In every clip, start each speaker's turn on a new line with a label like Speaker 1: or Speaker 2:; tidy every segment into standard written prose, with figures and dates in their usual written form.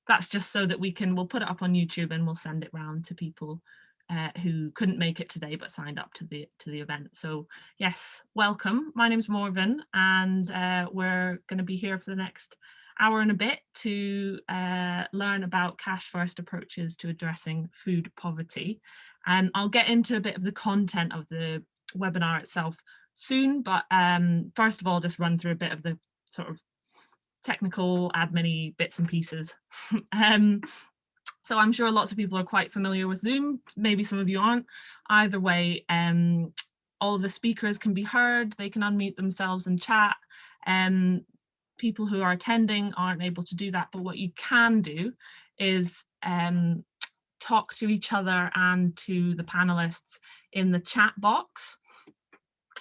Speaker 1: That's just so that we'll put it up on YouTube and we'll send it round to people who couldn't make it today but signed up to the event. So yes, welcome. My name's Morven, and we're going to be here for the next hour and a bit to learn about cash first approaches to addressing food poverty. And I'll get into a bit of the content of the webinar itself soon, but first of all, just run through a bit of the sort of technical admin-y bits and pieces. So I'm sure lots of people are quite familiar with Zoom, maybe some of you aren't. Either way, all of the speakers can be heard, they can unmute themselves and chat. People who are attending aren't able to do that, but what you can do is talk to each other and to the panelists in the chat box.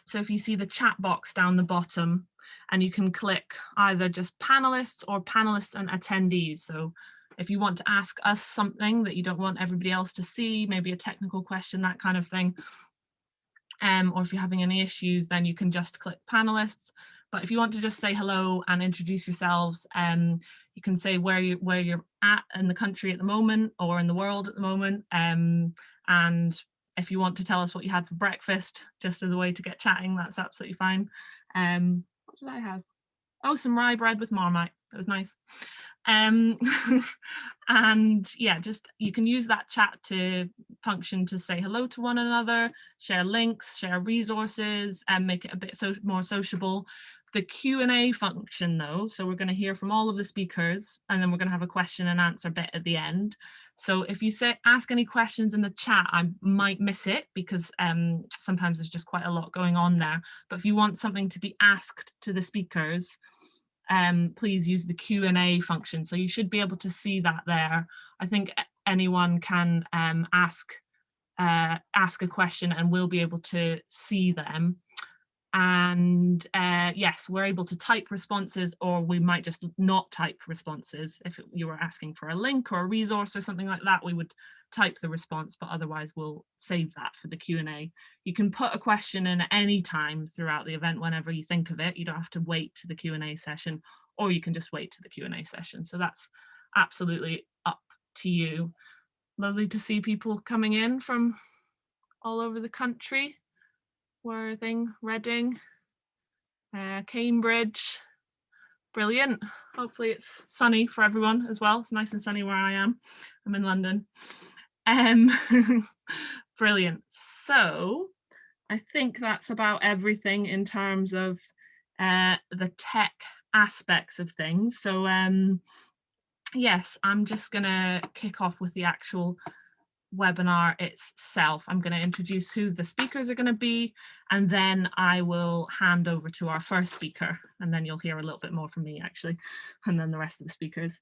Speaker 1: So if you see the chat box down the bottom, and you can click either just panelists or panelists and attendees. So if you want to ask us something that you don't want everybody else to see, maybe a technical question, that kind of thing, or if you're having any issues, then you can just click panelists. But if you want to just say hello and introduce yourselves, you can say where you're at in the country at the moment or in the world at the moment. And if you want to tell us what you had for breakfast, just as a way to get chatting, that's absolutely fine. What did I have? Oh, some rye bread with Marmite. That was nice. And yeah, just you can use that chat to function to say hello to one another, share links, share resources, and make it a bit more sociable. The Q&A function though, so we're going to hear from all of the speakers and then we're going to have a question and answer bit at the end. So if you ask any questions in the chat, I might miss it because sometimes there's just quite a lot going on there. But if you want something to be asked to the speakers, please use the Q&A function. So you should be able to see that there. I think anyone can ask a question and we'll be able to see them. And yes, we're able to type responses, or we might just not type responses. If you were asking for a link or a resource or something like that, we would type the response, but otherwise we'll save that for the Q&A. You can put a question in at any time throughout the event whenever you think of it. You don't have to wait to the Q&A session, or you can just wait to the Q&A session. So that's absolutely up to you. Lovely to see people coming in from all over the country. Worthing, Reading, Cambridge. Brilliant. Hopefully it's sunny for everyone as well. It's nice and sunny where I am. I'm in London. Brilliant. So I think that's about everything in terms of the tech aspects of things. So yes, I'm just going to kick off with the actual webinar itself. I'm going to introduce who the speakers are going to be, and then I will hand over to our first speaker, and then you'll hear a little bit more from me actually, and then the rest of the speakers.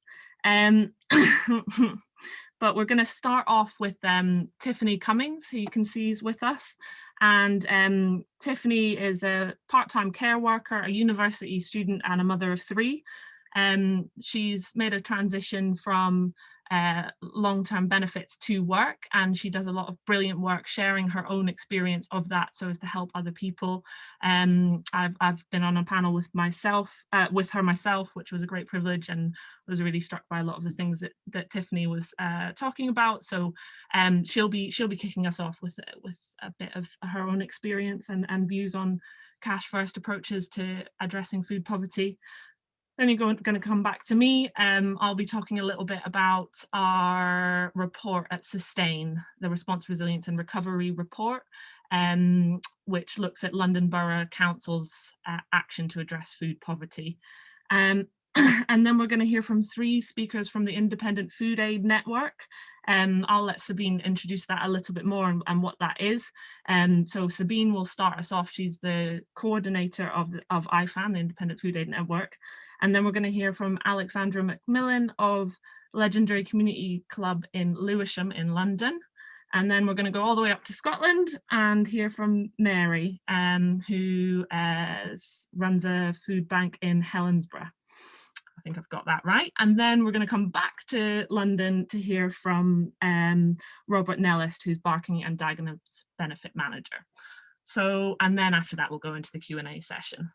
Speaker 1: But we're going to start off with Tiffany Cummings, who you can see is with us. And Tiffany is a part-time care worker, a university student, and a mother of 3. She's made a transition from long-term benefits to work, and she does a lot of brilliant work sharing her own experience of that so as to help other people. I've been on a panel with her myself, which was a great privilege, and was really struck by a lot of the things that Tiffany was talking about. So she'll be kicking us off with a bit of her own experience and views on cash first approaches to addressing food poverty. Then you're going to come back to me. I'll be talking a little bit about our report at Sustain, the Response, Resilience and Recovery report, which looks at London Borough Council's action to address food poverty. And then we're going to hear from 3 speakers from the Independent Food Aid Network. I'll let Sabine introduce that a little bit more and what that is. So Sabine will start us off. She's the coordinator of IFAN, the Independent Food Aid Network. And then we're going to hear from Alexandra Macmillan of Legendary Community Club in Lewisham in London. And then we're going to go all the way up to Scotland and hear from Mary, who runs a food bank in Helensburgh. I think I've got that right. And then we're going to come back to London to hear from Robert Nellist, who's Barking and Dagenham's benefit manager. So, and then after that, we'll go into the Q&A session.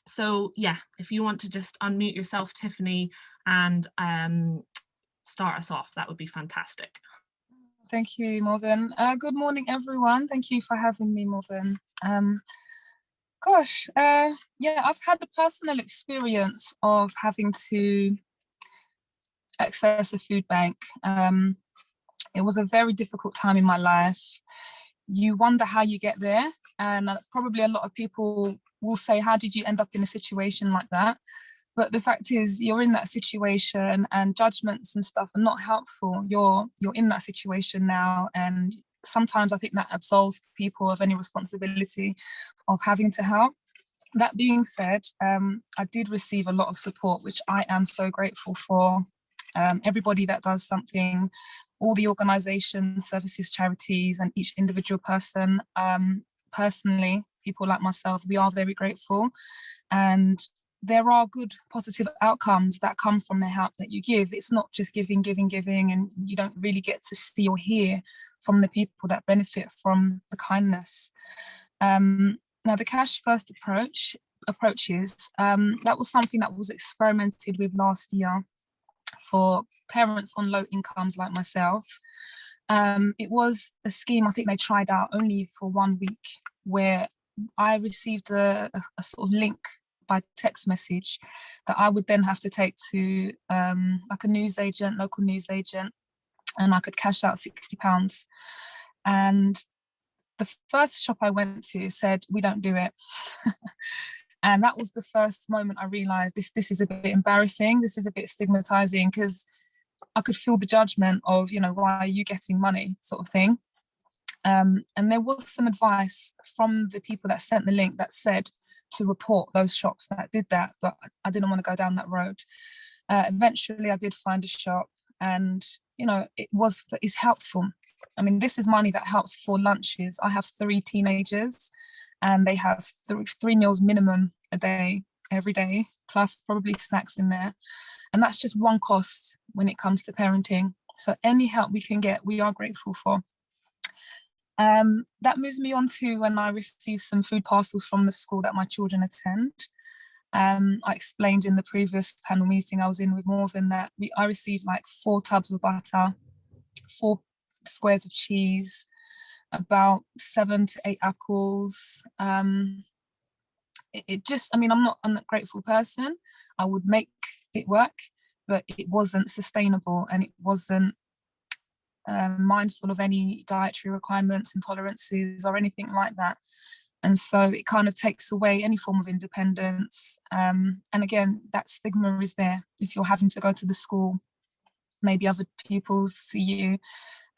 Speaker 1: So yeah, if you want to just unmute yourself, Tiffany, and start us off, that would be fantastic.
Speaker 2: Thank you, Morven. Good morning, everyone. Thank you for having me, Morven. Yeah, I've had a personal experience of having to access a food bank. It was a very difficult time in my life. You wonder how you get there, and probably a lot of people will say, how did you end up in a situation like that? But the fact is, you're in that situation, and judgments and stuff are not helpful. You're in that situation now, and sometimes I think that absolves people of any responsibility of having to help. That being said, I did receive a lot of support, which I am so grateful for. Everybody that does something, all the organizations, services, charities, and each individual person. Personally, people like myself, we are very grateful. And there are good positive outcomes that come from the help that you give. It's not just giving, and you don't really get to see or hear from the people that benefit from the kindness. Now, the cash first approaches, that was something that was experimented with last year for parents on low incomes like myself. It was a scheme I think they tried out only for 1 week, where I received a sort of link by text message that I would then have to take to like a newsagent, local newsagent, and I could cash out £60. And the first shop I went to said, we don't do it. And that was the first moment I realized this is a bit embarrassing. This is a bit stigmatizing, because I could feel the judgment of, why are you getting money, sort of thing. And there was some advice from the people that sent the link that said to report those shops that did that, but I didn't want to go down that road. Eventually I did find a shop, and it's helpful. I mean, this is money that helps for lunches. I have 3 teenagers, and they have three meals minimum a day, every day, plus probably snacks in there. And that's just one cost when it comes to parenting. So any help we can get, we are grateful for. That moves me on to when I received some food parcels from the school that my children attend. I explained in the previous panel meeting I was in with Morven that I received like 4 tubs of butter, 4 squares of cheese, about 7 to 8 apples. I'm not a grateful person. I would make it work, but it wasn't sustainable, and it wasn't mindful of any dietary requirements, intolerances, or anything like that. And so it kind of takes away any form of independence. And again, that stigma is there. If you're having to go to the school, maybe other pupils see you,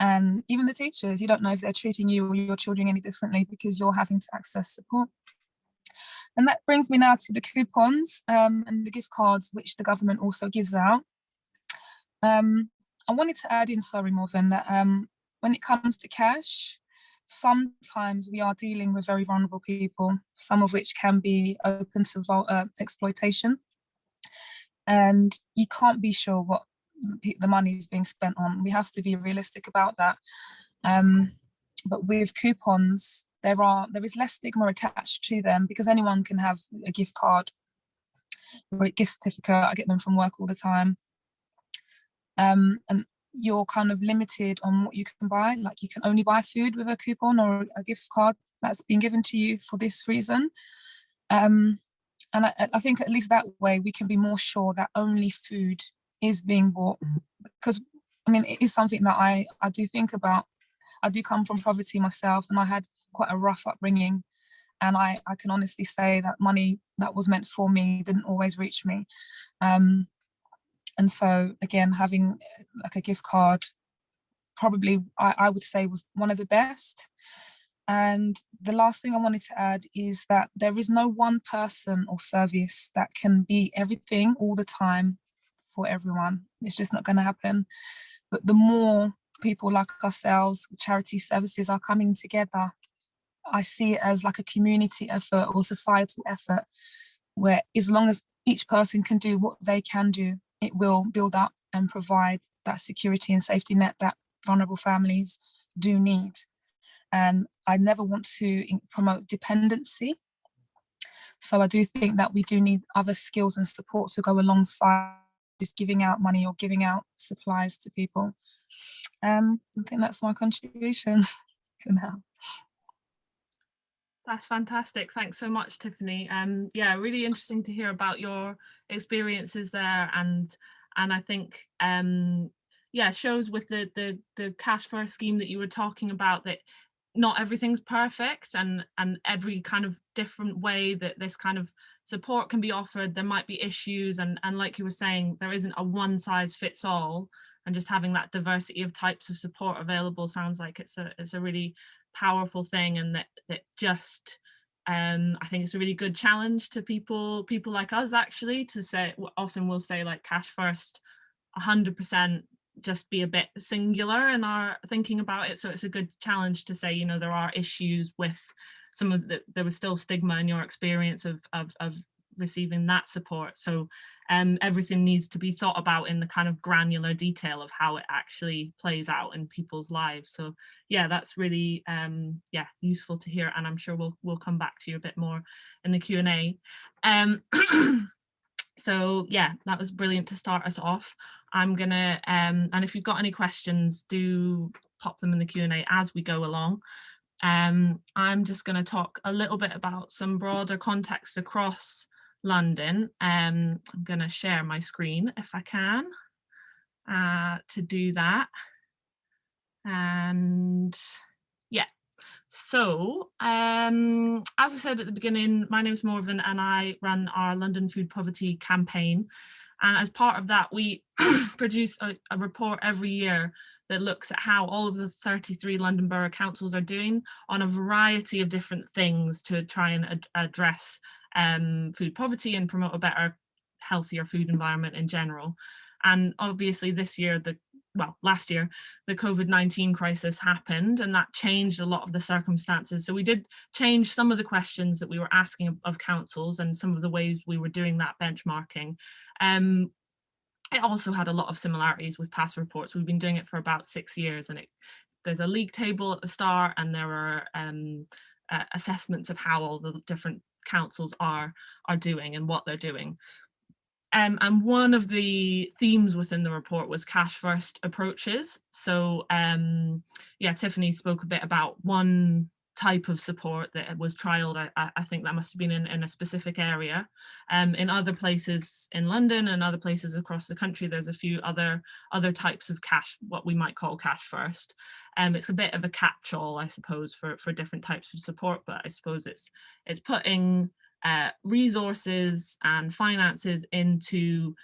Speaker 2: and even the teachers, you don't know if they're treating you or your children any differently because you're having to access support. And that brings me now to the coupons and the gift cards, which the government also gives out. I wanted to add in, sorry, Morven, that when it comes to cash, sometimes we are dealing with very vulnerable people, some of which can be open to exploitation. And you can't be sure what the money is being spent on. We have to be realistic about that. But with coupons, there is less stigma attached to them, because anyone can have a gift card or a gift certificate. I get them from work all the time. And you're kind of limited on what you can buy. Like, you can only buy food with a coupon or a gift card that's been given to you for this reason. And I think at least that way we can be more sure that only food is being bought. Because, I mean, it is something that I do think about. I do come from poverty myself, and I had quite a rough upbringing. And I can honestly say that money that was meant for me didn't always reach me. And so, again, having like a gift card probably, I would say, was one of the best. And the last thing I wanted to add is that there is no one person or service that can be everything all the time for everyone. It's just not going to happen. But the more people like ourselves, charity services, are coming together, I see it as like a community effort or societal effort, where as long as each person can do what they can do, it will build up and provide that security and safety net that vulnerable families do need. And I never want to promote dependency. So I do think that we do need other skills and support to go alongside just giving out money or giving out supplies to people. I think that's my contribution for now.
Speaker 1: That's fantastic. Thanks so much, Tiffany. Yeah, really interesting to hear about your experiences there, and I think yeah, shows with the cash first scheme that you were talking about that not everything's perfect, and every kind of different way that this kind of support can be offered, there might be issues, and like you were saying, there isn't a one size fits all, and just having that diversity of types of support available sounds like it's a really powerful thing, and that just I think it's a really good challenge to people like us, actually, to say, often we'll say like cash first 100%, just be a bit singular in our thinking about it. So it's a good challenge to say, you know, there are issues with some of there was still stigma in your experience of receiving that support. So everything needs to be thought about in the kind of granular detail of how it actually plays out in people's lives. So yeah, that's really yeah, useful to hear, and I'm sure we'll come back to you a bit more in the Q&A. So yeah, that was brilliant to start us off. I'm gonna and if you've got any questions, do pop them in the Q&A as we go along. I'm just going to talk a little bit about some broader context across London. I'm going to share my screen if I can to do that. And yeah, so as I said at the beginning, my name is Morven and I run our London Food Poverty campaign. And as part of that, we produce a report every year that looks at how all of the 33 London Borough Councils are doing on a variety of different things to try and address food poverty and promote a better, healthier food environment in general. And obviously this year, last year, the COVID-19 crisis happened, and that changed a lot of the circumstances. So we did change some of the questions that we were asking of councils and some of the ways we were doing that benchmarking. It also had a lot of similarities with past reports. We've been doing it for about 6 years, and there's a league table at the start, and there are assessments of how all the different councils are doing and what they're doing. And one of the themes within the report was cash first approaches. So yeah, Tiffany spoke a bit about one type of support that was trialed. I think that must have been in a specific area. In other places in London and other places across the country, there's a few other types of cash, what we might call cash first. It's a bit of a catch-all, I suppose, for different types of support, but I suppose it's putting resources and finances into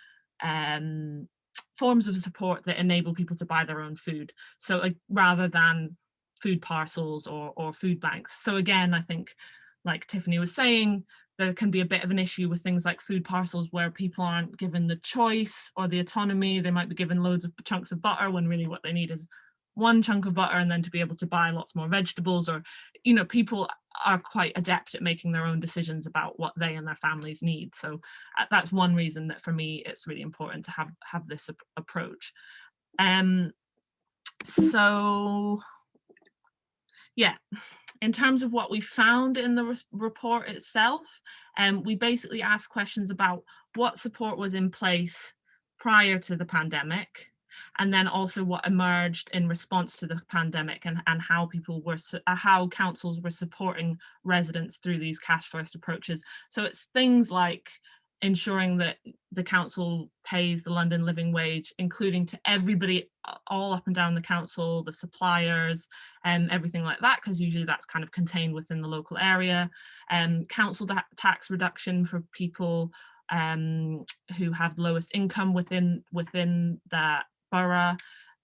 Speaker 1: forms of support that enable people to buy their own food. So rather than food parcels or food banks. So again, I think, like Tiffany was saying, there can be a bit of an issue with things like food parcels where people aren't given the choice or the autonomy. They might be given loads of chunks of butter when really what they need is one chunk of butter, and then to be able to buy lots more vegetables. Or, you know, people are quite adept at making their own decisions about what they and their families need. So that's one reason that for me it's really important to have this approach. So yeah, in terms of what we found in the report itself, we basically asked questions about what support was in place prior to the pandemic, and then also what emerged in response to the pandemic, and how people were, how councils were supporting residents through these cash first approaches. So it's things like ensuring that the council pays the London living wage, including to everybody all up and down the council, the suppliers, and everything like that, because usually that's kind of contained within the local area. Council tax reduction for people who have lowest income within that borough.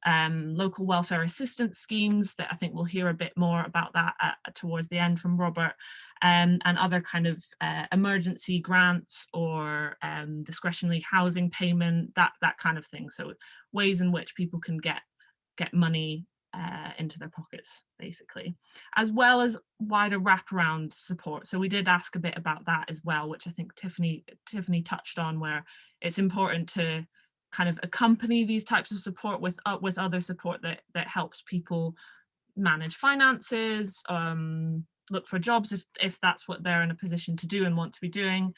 Speaker 1: Local welfare assistance schemes that I think we'll hear a bit more about that towards the end from Robert, and other kind of emergency grants or discretionary housing payment, that kind of thing. So ways in which people can get money into their pockets, basically, as well as wider wraparound support. So we did ask a bit about that as well, which I think Tiffany touched on, where it's important to kind of accompany these types of support with other support that helps people manage finances, look for jobs if that's what they're in a position to do and want to be doing.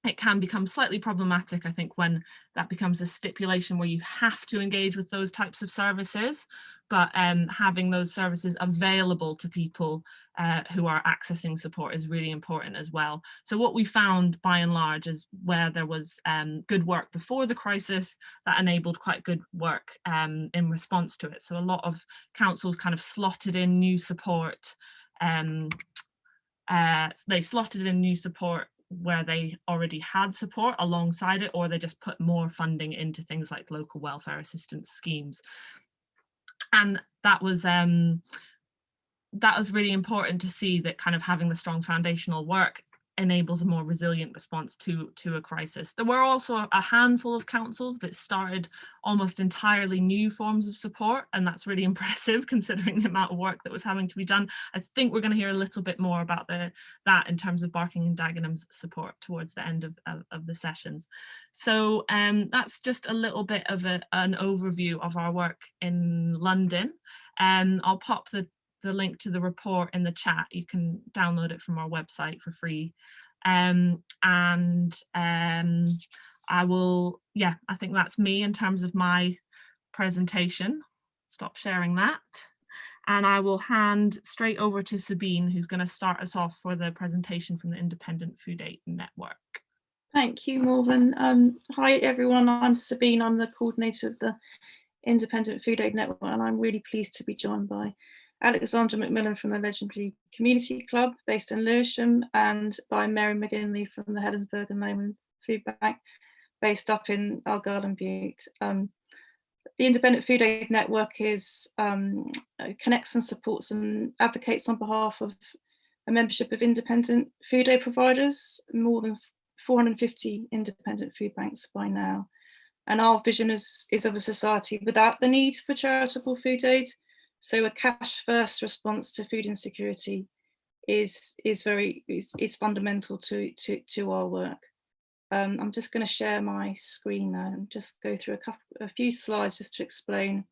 Speaker 1: It can become slightly problematic, I think, when that becomes a stipulation where you have to engage with those types of services, but having those services available to people who are accessing support is really important as well. So what we found by and large is where there was good work before the crisis, that enabled quite good work in response to it. So a lot of councils kind of slotted in new support. They slotted in new support where they already had support alongside it, or they just put more funding into things like local welfare assistance schemes. And that was really important to see, that kind of having the strong foundational work enables a more resilient response to a crisis. There were also a handful of councils that started almost entirely new forms of support, and that's really impressive considering the amount of work that was having to be done. I think we're going to hear a little bit more about that in terms of Barking and Dagenham's support towards the end of the sessions. So that's just a little bit of an overview of our work in London. I'll pop the link to the report in the chat. You can download it from our website for free. I think that's me in terms of my presentation. Stop sharing that. And I will hand straight over to Sabine, who's going to start us off for the presentation from the Independent Food Aid Network.
Speaker 3: Thank you, Morven. Hi, everyone. I'm Sabine. I'm the coordinator of the Independent Food Aid Network, and I'm really pleased to be joined by Alexandra McMillan from the legendary Community Club based in Lewisham, and by Mary McGinley from the Helensburgh and Lehman Food Bank based up in Argyll and Bute. The Independent Food Aid Network connects and supports and advocates on behalf of a membership of independent food aid providers, more than 450 independent food banks by now. And our vision is of a society without the need for charitable food aid. So a cash-first response to food insecurity is fundamental to our work. I'm just going to share my screen now and just go through a few slides just to explain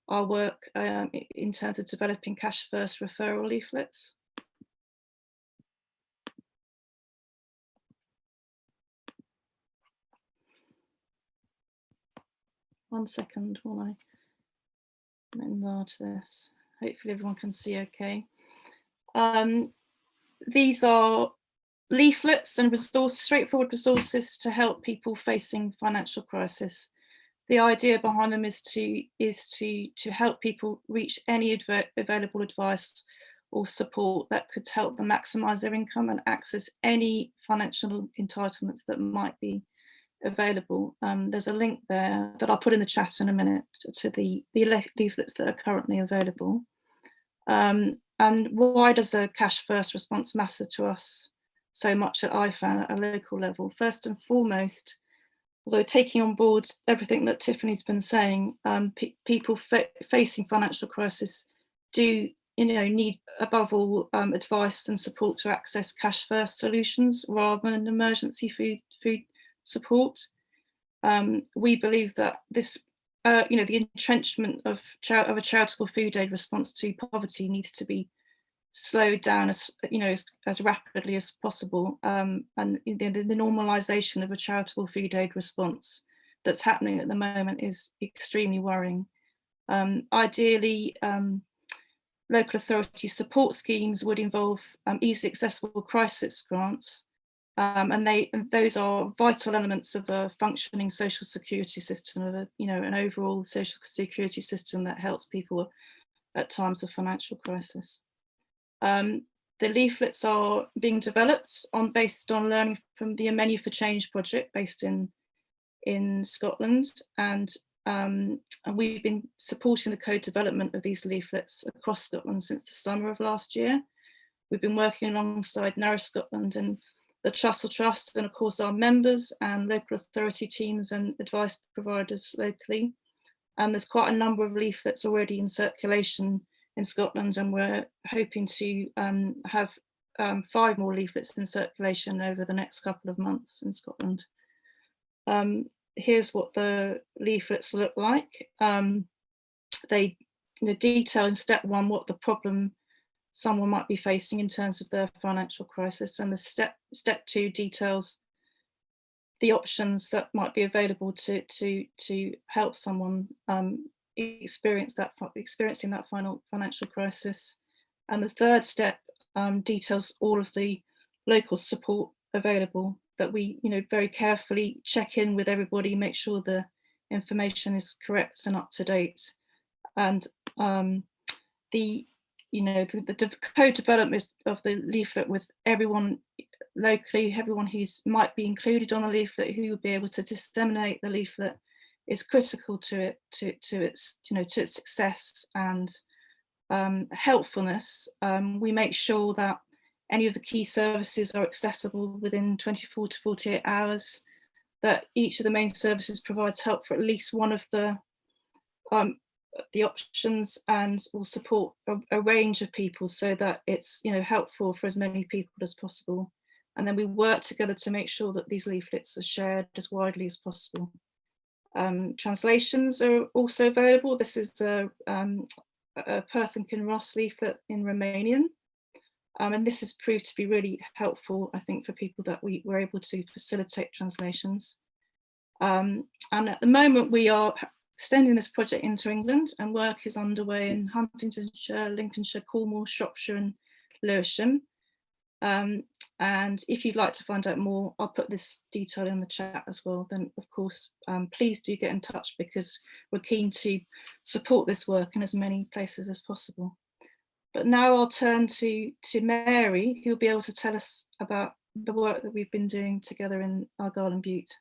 Speaker 3: our work in terms of developing cash-first referral leaflets. One second while I enlarge this. Hopefully everyone can see okay. These are leaflets and straightforward resources to help people facing financial crisis. The idea behind them is to help people reach any available advice or support that could help them maximise their income and access any financial entitlements that might be available. There's a link there that I'll put in the chat in a minute to the leaflets that are currently available. And why does a cash first response matter to us so much at IFAN at a local level? First and foremost, although taking on board everything that Tiffany's been saying, people facing financial crisis do need above all advice and support to access cash first solutions rather than emergency food support. We believe that this, the entrenchment of a charitable food aid response to poverty needs to be slowed down as rapidly as possible, and the normalisation of a charitable food aid response that's happening at the moment is extremely worrying. Ideally, local authority support schemes would involve easily accessible crisis grants. And those are vital elements of a functioning social security system, of an overall social security system that helps people at times of financial crisis. The leaflets are being developed based on learning from the A Menu for Change project based in Scotland, and we've been supporting the co-development of these leaflets across Scotland since the summer of last year. We've been working alongside Narrow Scotland and the Trussell Trust, and of course our members and local authority teams and advice providers locally. And there's quite a number of leaflets already in circulation in Scotland, and we're hoping to have 5 more leaflets in circulation over the next couple of months in Scotland. Here's what the leaflets look like. They detail in step 1 what the problem someone might be facing in terms of their financial crisis. And the step 2 details the options that might be available to help someone experiencing that final financial crisis. And the third step details all of the local support available that we, very carefully check in with everybody, make sure the information is correct and up to date. And the co-development of the leaflet with everyone locally, everyone who's might be included on a leaflet, who will be able to disseminate the leaflet, is critical to its success and helpfulness. We make sure that any of the key services are accessible within 24 to 48 hours, that each of the main services provides help for at least one of the options, and will support a range of people so that it's helpful for as many people as possible. And then we work together to make sure that these leaflets are shared as widely as possible. Translations are also available. This is a Perth and Kinross leaflet in Romanian. And this has proved to be really helpful, I think, for people that we were able to facilitate translations. And at the moment, we are extending this project into England, and work is underway in Huntingdonshire, Lincolnshire, Cornwall, Shropshire and Lewisham. And if you'd like to find out more, I'll put this detail in the chat as well. Then, of course, please do get in touch, because we're keen to support this work in as many places as possible. But now I'll turn to Mary, who'll be able to tell us about the work that we've been doing together in Argyll and Bute.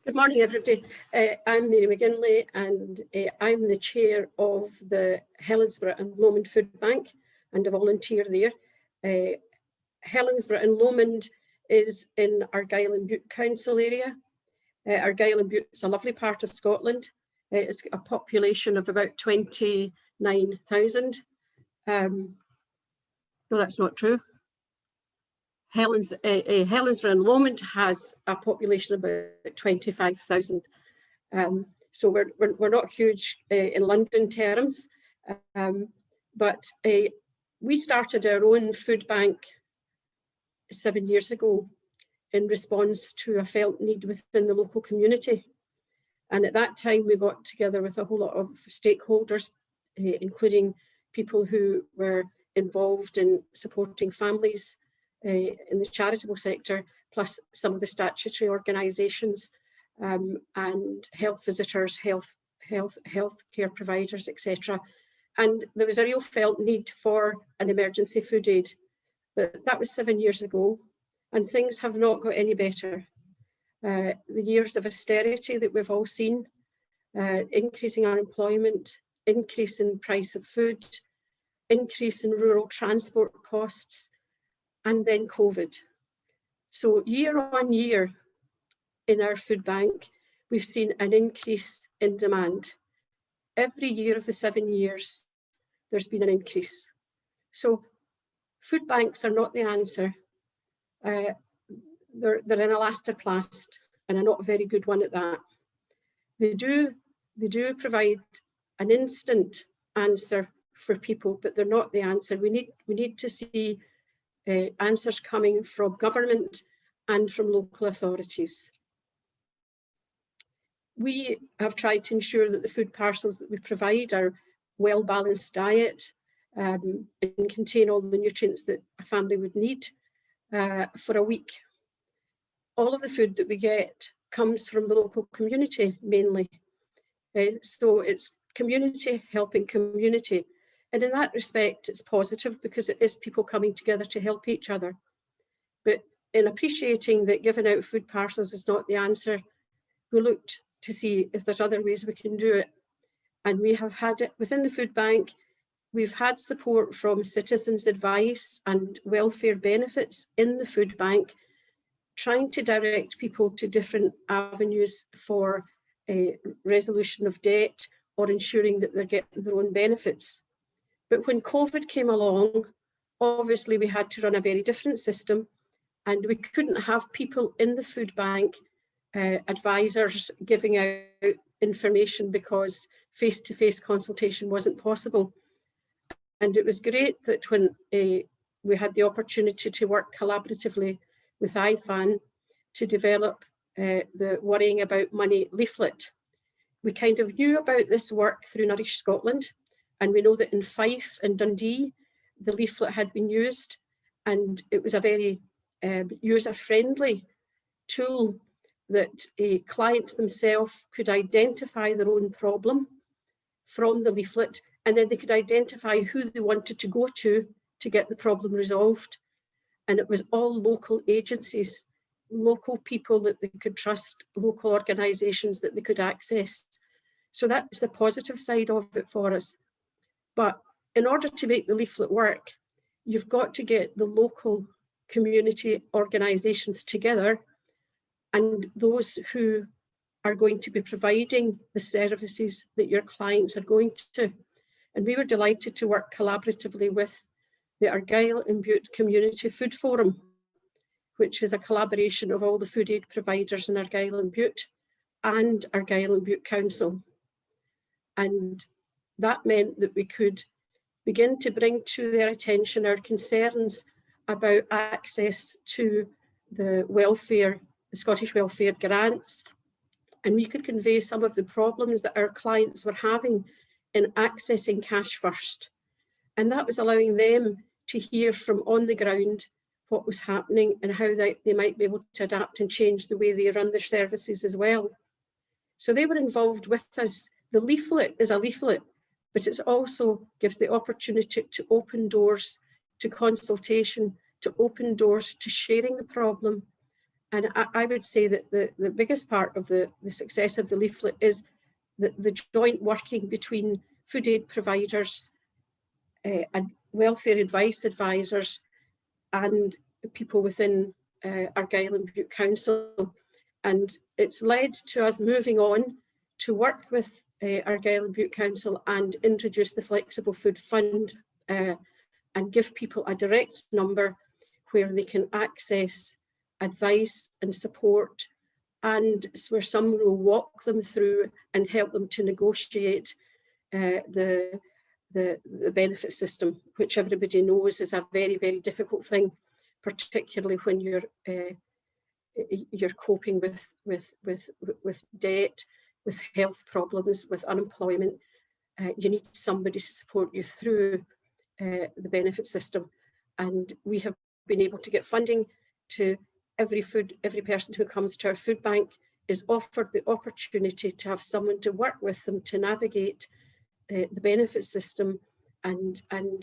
Speaker 4: Good morning, everybody. I'm Mary McGinley, and I'm the chair of the Helensburgh and Lomond Food Bank, and a volunteer there. Helensburgh and Lomond is in Argyll and Bute Council area. Argyll and Bute is a lovely part of Scotland. It's a population of about 29,000. No, that's not true. Helensburgh and Lomond has a population of about 25,000. So we're not huge in London terms, but we started our own food bank 7 years ago in response to a felt need within the local community. And at that time, we got together with a whole lot of stakeholders, including people who were involved in supporting families in the charitable sector, plus some of the statutory organisations and health visitors, health care providers, etc. And there was a real felt need for an emergency food aid. But that was 7 years ago, and things have not got any better. The years of austerity that we've all seen, increasing unemployment, increase in price of food, increase in rural transport costs, and then COVID. So year on year in our food bank, we've seen an increase in demand. Every year of the 7 years, there's been an increase. So food banks are not the answer. They're an elastoplast, and a not very good one at that. They do provide an instant answer for people, but they're not the answer. We need to see answers coming from government and from local authorities. We have tried to ensure that the food parcels that we provide are well-balanced diet and contain all the nutrients that a family would need for a week. All of the food that we get comes from the local community mainly. So it's community helping community. And in that respect, it's positive because it is people coming together to help each other. But in appreciating that giving out food parcels is not the answer, we looked to see if there's other ways we can do it. And we have had it within the food bank. We've had support from citizens' advice and welfare benefits in the food bank, trying to direct people to different avenues for a resolution of debt or ensuring that they're getting their own benefits. But when COVID came along, obviously we had to run a very different system, and we couldn't have people in the food bank, advisors giving out information because face-to-face consultation wasn't possible. And it was great that when we had the opportunity to work collaboratively with IFAN to develop the Worrying About Money leaflet. We kind of knew about this work through Nourish Scotland, and we know that in Fife and Dundee, the leaflet had been used, and it was a very user-friendly tool that clients themselves could identify their own problem from the leaflet, and then they could identify who they wanted to go to get the problem resolved. And it was all local agencies, local people that they could trust, local organisations that they could access. So that's the positive side of it for us. But in order to make the leaflet work, you've got to get the local community organisations together and those who are going to be providing the services that your clients are going to. And we were delighted to work collaboratively with the Argyll and Bute Community Food Forum, which is a collaboration of all the food aid providers in Argyll and Bute and Argyll and Bute Council. And that meant that we could begin to bring to their attention our concerns about access to the welfare, the Scottish Welfare grants, and we could convey some of the problems that our clients were having in accessing Cash First. And that was allowing them to hear from on the ground what was happening and how they might be able to adapt and change the way they run their services as well. So they were involved with us. The leaflet is a leaflet, but it also gives the opportunity to open doors to consultation, to open doors to sharing the problem. And I would say that the biggest part of the success of the leaflet is the joint working between food aid providers and welfare advice advisors and people within Argyll and Bute Council. And it's led to us moving on to work with Argyll and Bute Council and introduce the Flexible Food Fund and give people a direct number where they can access advice and support, and where someone will walk them through and help them to negotiate the benefit system, which everybody knows is a very, very difficult thing, particularly when you're coping with debt, with health problems, with unemployment. You need somebody to support you through the benefit system. And we have been able to get funding to every person who comes to our food bank is offered the opportunity to have someone to work with them to navigate the benefit system and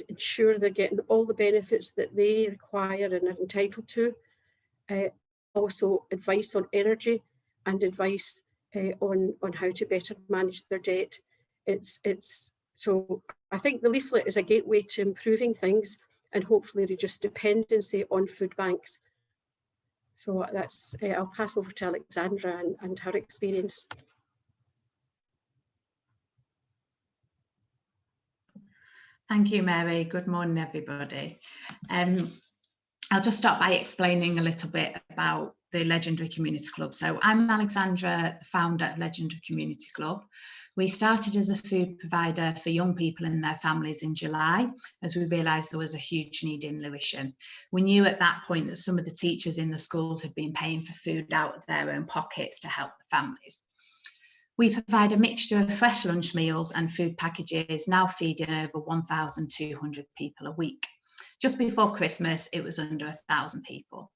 Speaker 4: ensure they're getting all the benefits that they require and are entitled to. Also advice on energy and advice on how to better manage their debt. So I think the leaflet is a gateway to improving things and hopefully reduce dependency on food banks. So that's, I'll pass over to Alexandra and her experience.
Speaker 5: Thank you, Mary. Good morning, everybody. I'll just start by explaining a little bit about the Legendary Community Club. So I'm Alexandra, the founder of Legendary Community Club. We started as a food provider for young people and their families in July, as we realised there was a huge need in Lewisham. We knew at that point that some of the teachers in the schools had been paying for food out of their own pockets to help the families. We provide a mixture of fresh lunch meals and food packages, now feeding over 1,200 people a week. Just before Christmas, it was under 1,000 people.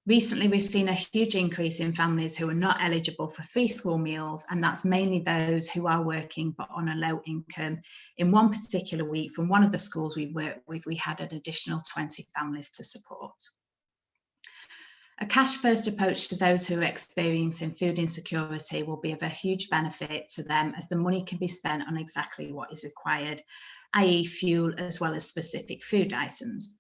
Speaker 5: Recently, we've seen a huge increase in families who are not eligible for free school meals, and that's mainly those who are working but on a low income. In one particular week, from one of the schools we work with, we had an additional 20 families to support. A cash-first approach to those who are experiencing food insecurity will be of a huge benefit to them, as the money can be spent on exactly what is required, i.e. fuel as well as specific food items.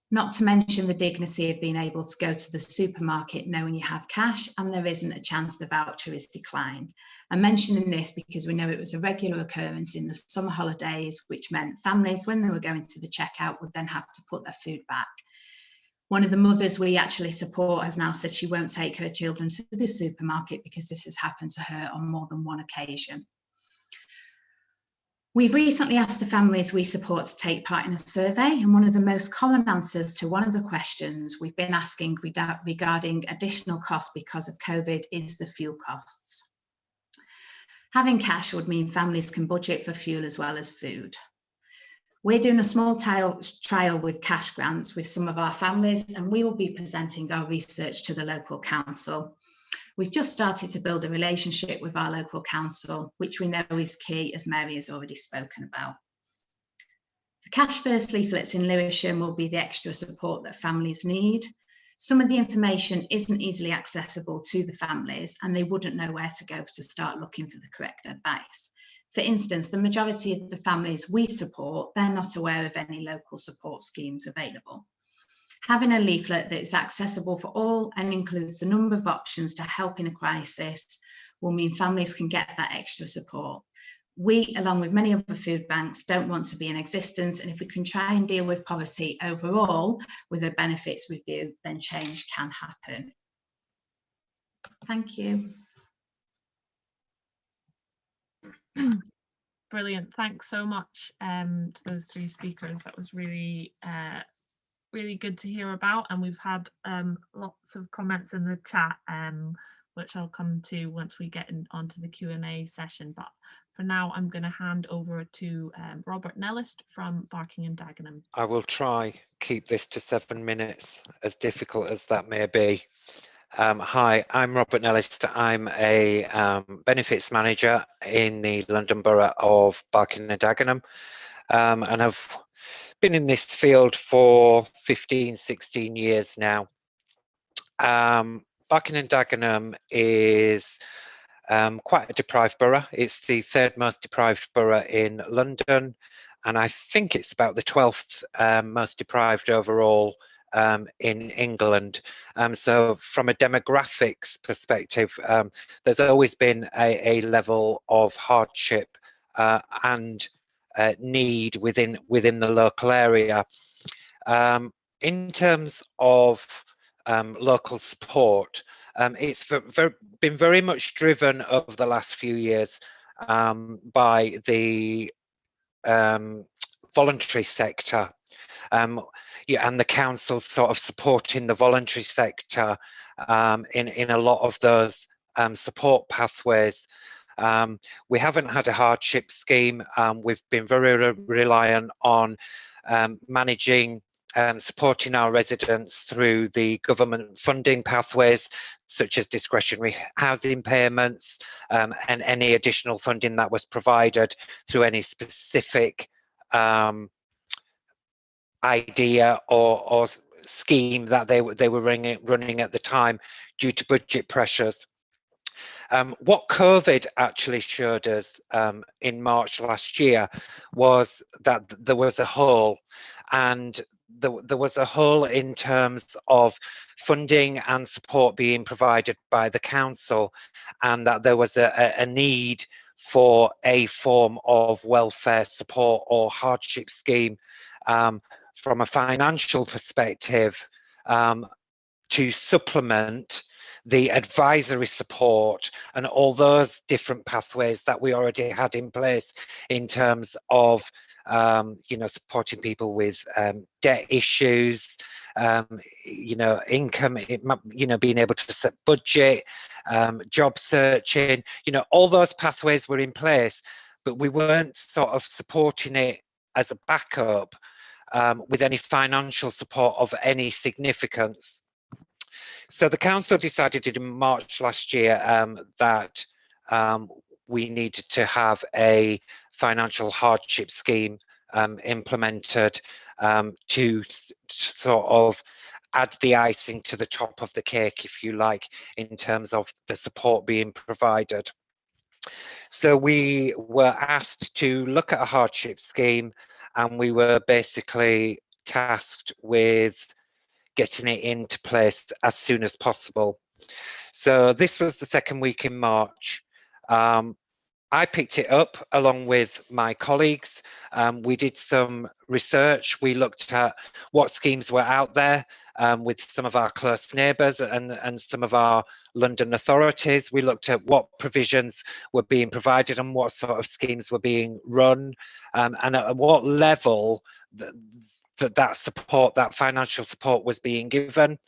Speaker 5: Not to mention the dignity of being able to go to the supermarket knowing you have cash and there isn't a chance the voucher is declined. I'm mentioning this because we know it was a regular occurrence in the summer holidays, which meant families, when they were going to the checkout, would then have to put their food back. One of the mothers we actually support has now said she won't take her children to the supermarket because this has happened to her on more than one occasion. We've recently asked the families we support to take part in a survey, and one of the most common answers to one of the questions we've been asking regarding additional costs because of COVID is the fuel costs. Having cash would mean families can budget for fuel as well as food. We're doing a small trial with cash grants with some of our families, and we will be presenting our research to the local council. We've just started to build a relationship with our local council, which we know is key, as Mary has already spoken about. The Cash First leaflets in Lewisham will be the extra support that families need. Some of the information isn't easily accessible to the families, and they wouldn't know where to go to start looking for the correct advice. For instance, the majority of the families we support, they're not aware of any local support schemes available. Having a leaflet that is accessible for all and includes a number of options to help in a crisis will mean families can get that extra support. We, along with many other food banks, don't want to be in existence, and if we can try and deal with poverty overall with a benefits review, then change can happen. Thank you.
Speaker 1: Brilliant. Thanks so much to those three speakers. That was really really good to hear about, and we've had lots of comments in the chat, which I'll come to once we get onto the Q&A session. But for now, I'm going to hand over to Robert Nellist from Barking and Dagenham.
Speaker 6: I will try keep this to 7 minutes, as difficult as that may be. Hi, I'm Robert Nellist. I'm a benefits manager in the London Borough of Barking and Dagenham, and I've been in this field for 15-16 years now. Barking and Dagenham is quite a deprived borough. It's the 3rd most deprived borough in London, and I think it's about the 12th most deprived overall in England. So from a demographics perspective, there's always been a level of hardship and need within the local area. In terms of local support, it's been very much driven over the last few years by the voluntary sector, yeah, and the council sort of supporting the voluntary sector in a lot of those support pathways. We haven't had a hardship scheme. We've been very reliant on managing supporting our residents through the government funding pathways, such as discretionary housing payments and any additional funding that was provided through any specific idea or scheme that they were running at the time due to budget pressures. What COVID actually showed us in March last year was that there was a hole, and there was a hole in terms of funding and support being provided by the council, and that there was a need for a form of welfare support or hardship scheme from a financial perspective to supplement the advisory support and all those different pathways that we already had in place in terms of supporting people with debt issues, income, being able to set budget, job searching, all those pathways were in place, but we weren't sort of supporting it as a backup with any financial support of any significance. So the council decided in March last year that we needed to have a financial hardship scheme implemented to sort of add the icing to the top of the cake, if you like, in terms of the support being provided. So we were asked to look at a hardship scheme, and we were basically tasked with getting it into place as soon as possible. So this was the second week in March. I picked it up along with my colleagues. We did some research. We looked at what schemes were out there with some of our close neighbours and some of our London authorities. We looked at what provisions were being provided and what sort of schemes were being run, and at what level that support, that financial support, was being given.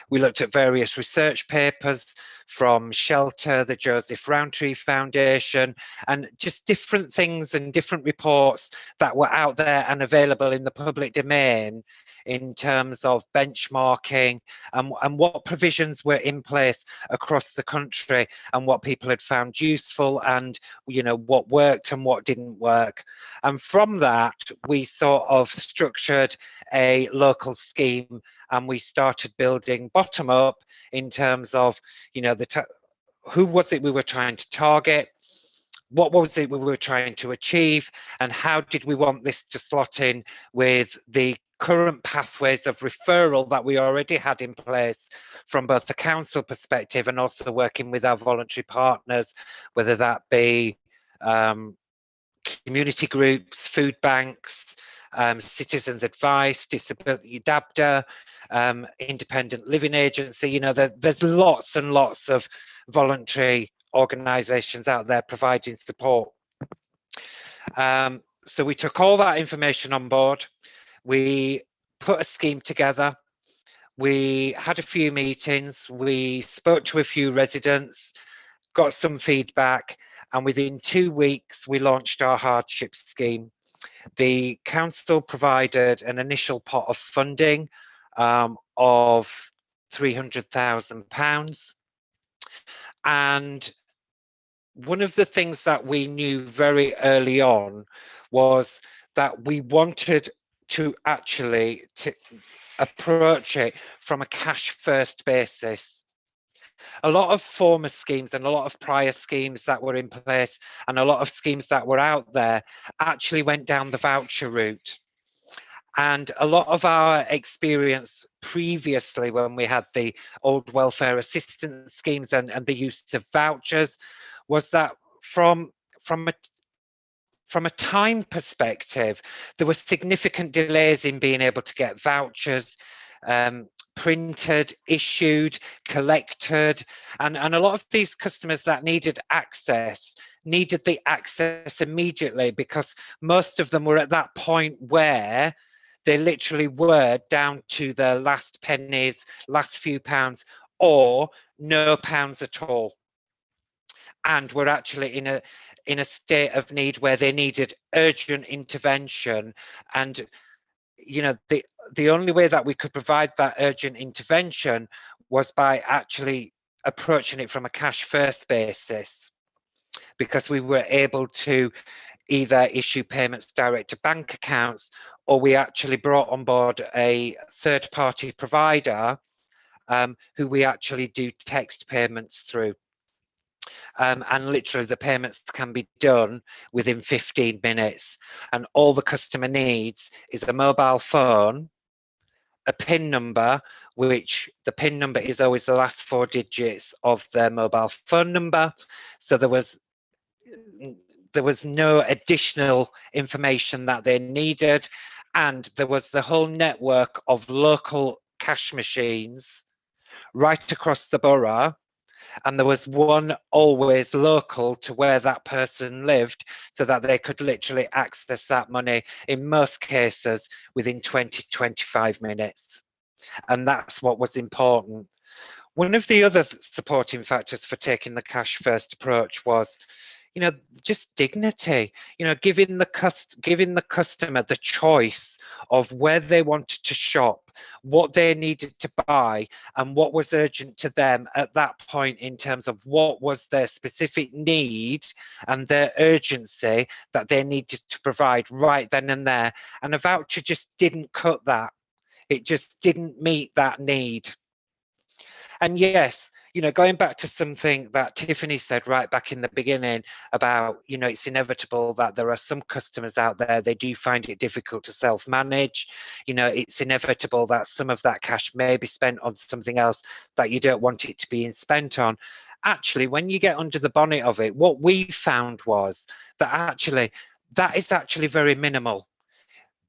Speaker 6: We looked at various research papers from Shelter, the Joseph Rowntree Foundation, and just different things and different reports that were out there and available in the public domain in terms of benchmarking and what provisions were in place across the country and what people had found useful and, you know, what worked and what didn't work. And from that, we sort of structured a local scheme, and we started building bottom up in terms of, you know, who was it we were trying to target, what was it we were trying to achieve, and how did we want this to slot in with the current pathways of referral that we already had in place from both the council perspective and also working with our voluntary partners, whether that be community groups, food banks, citizens advice, disability DABDA, independent living agency. You know, there's lots and lots of voluntary organisations out there providing support. So we took all that information on board. We put a scheme together. We had a few meetings. We spoke to a few residents, got some feedback, and within 2 weeks, we launched our hardship scheme. The council provided an initial pot of funding of £300,000. And one of the things that we knew very early on was that we wanted to actually approach it from a cash first basis. A lot of former schemes and a lot of prior schemes that were in place and a lot of schemes that were out there actually went down the voucher route. And a lot of our experience previously when we had the old welfare assistance schemes and the use of vouchers was that from a time perspective, there were significant delays in being able to get vouchers printed, issued, collected, and a lot of these customers that needed the access immediately, because most of them were at that point where they literally were down to their last pennies, last few pounds, or no pounds at all, and were actually in a state of need where they needed urgent intervention. And you know, the only way that we could provide that urgent intervention was by actually approaching it from a cash first basis, because we were able to either issue payments direct to bank accounts, or we actually brought on board a third party provider who we actually do text payments through. And literally the payments can be done within 15 minutes. And all the customer needs is a mobile phone, a PIN number, which the PIN number is always the last 4 digits of their mobile phone number. So there was no additional information that they needed. And there was the whole network of local cash machines right across the borough. And there was one always local to where that person lived, so that they could literally access that money in most cases within 20 to 25 minutes. And that's what was important. One of the other supporting factors for taking the cash first approach was, you know, just dignity, you know, giving the customer the choice of where they wanted to shop, what they needed to buy, and what was urgent to them at that point in terms of what was their specific need and their urgency that they needed to provide right then and there. And a voucher just didn't cut that. It just didn't meet that need. And yes, you know, going back to something that Tiffany said right back in the beginning about, you know, it's inevitable that there are some customers out there, they do find it difficult to self-manage. You know, it's inevitable that some of that cash may be spent on something else that you don't want it to be spent on. actually, when you get under the bonnet of it, what we found was that actually that is actually very minimal.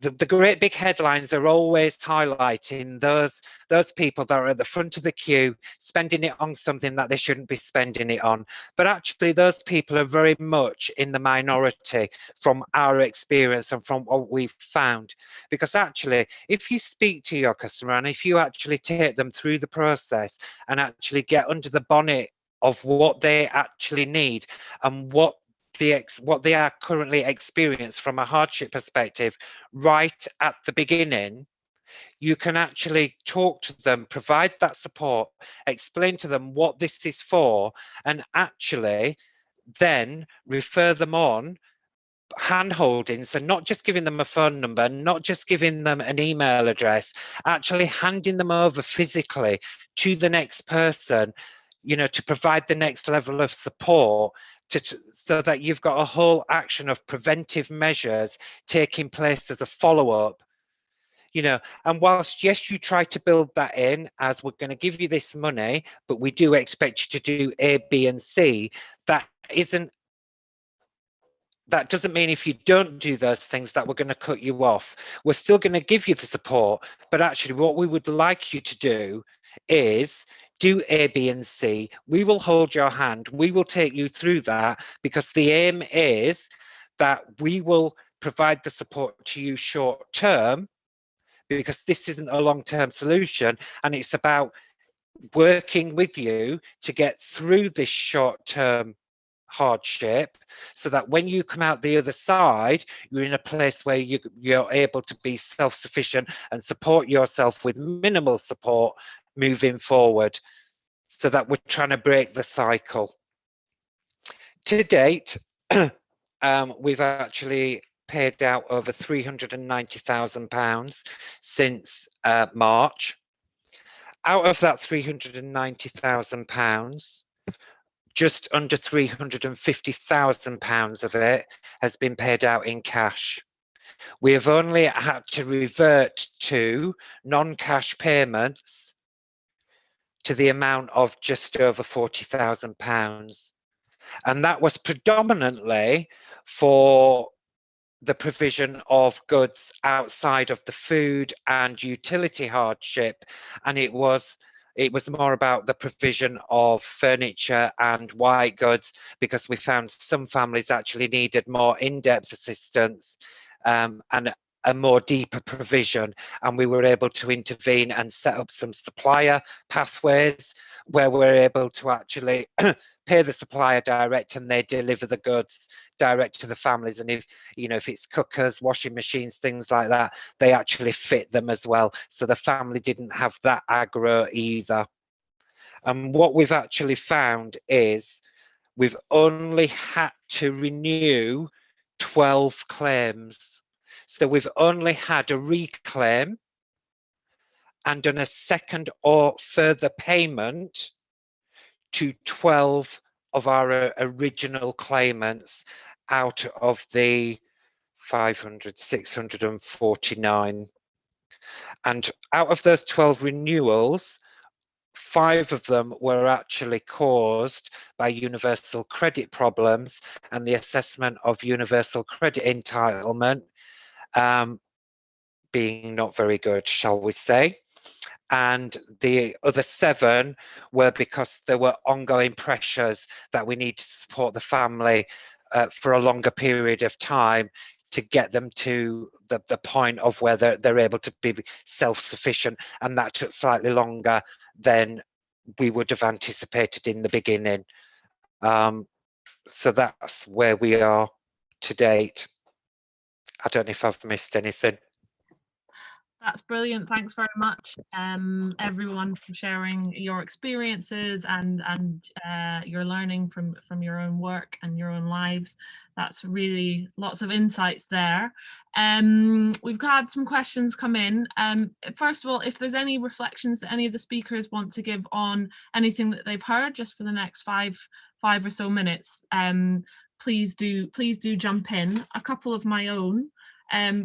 Speaker 6: The great big headlines are always highlighting those people that are at the front of the queue spending it on something that they shouldn't be spending it on. But actually those people are very much in the minority from our experience and from what we've found. Because actually, if you speak to your customer and if you actually take them through the process and actually get under the bonnet of what they actually need and what they are currently experiencing from a hardship perspective right at the beginning, you can actually talk to them, provide that support, explain to them what this is for, and actually then refer them on hand-holding. So not just giving them a phone number, not just giving them an email address, actually handing them over physically to the next person, you know, to provide the next level of support, so that you've got a whole action of preventive measures taking place as a follow-up, you know. And whilst, yes, you try to build that in as we're going to give you this money, but we do expect you to do A, B, and C, that doesn't mean if you don't do those things that we're going to cut you off. We're still going to give you the support, but actually what we would like you to do is do A, B, and C. We will hold your hand. We will take you through that, because the aim is that we will provide the support to you short term, because this isn't a long-term solution, and it's about working with you to get through this short-term hardship, so that when you come out the other side, you're in a place where you're able to be self-sufficient and support yourself with minimal support moving forward, so that we're trying to break the cycle. To date, we've actually paid out over £390,000 since March. Out of that £390,000, just under £350,000 of it has been paid out in cash. We have only had to revert to non-cash payments to the amount of just over £40,000. And that was predominantly for the provision of goods outside of the food and utility hardship, and it was more about the provision of furniture and white goods, because we found some families actually needed more in-depth assistance and a more deeper provision, and we were able to intervene and set up some supplier pathways where we're able to actually pay the supplier direct and they deliver the goods direct to the families. And if it's cookers, washing machines, things like that, they actually fit them as well, so the family didn't have that aggro either. And what we've actually found is we've only had to renew 12 claims. So we've only had a reclaim and done a second or further payment to 12 of our original claimants out of the 649. And out of those 12 renewals, 5 of them were actually caused by universal credit problems and the assessment of universal credit entitlement being not very good, shall we say. And the other 7 were because there were ongoing pressures that we need to support the family for a longer period of time to get them to the point of where they're able to be self-sufficient, and that took slightly longer than we would have anticipated in the beginning. So that's where we are to date. I don't know if I've missed anything.
Speaker 1: That's brilliant. Thanks very much, everyone, for sharing your experiences and your learning from your own work and your own lives. That's really lots of insights there. We've had some questions come in. First of all, if there's any reflections that any of the speakers want to give on anything that they've heard, just for the next five or so minutes, please do jump in. A couple of my own.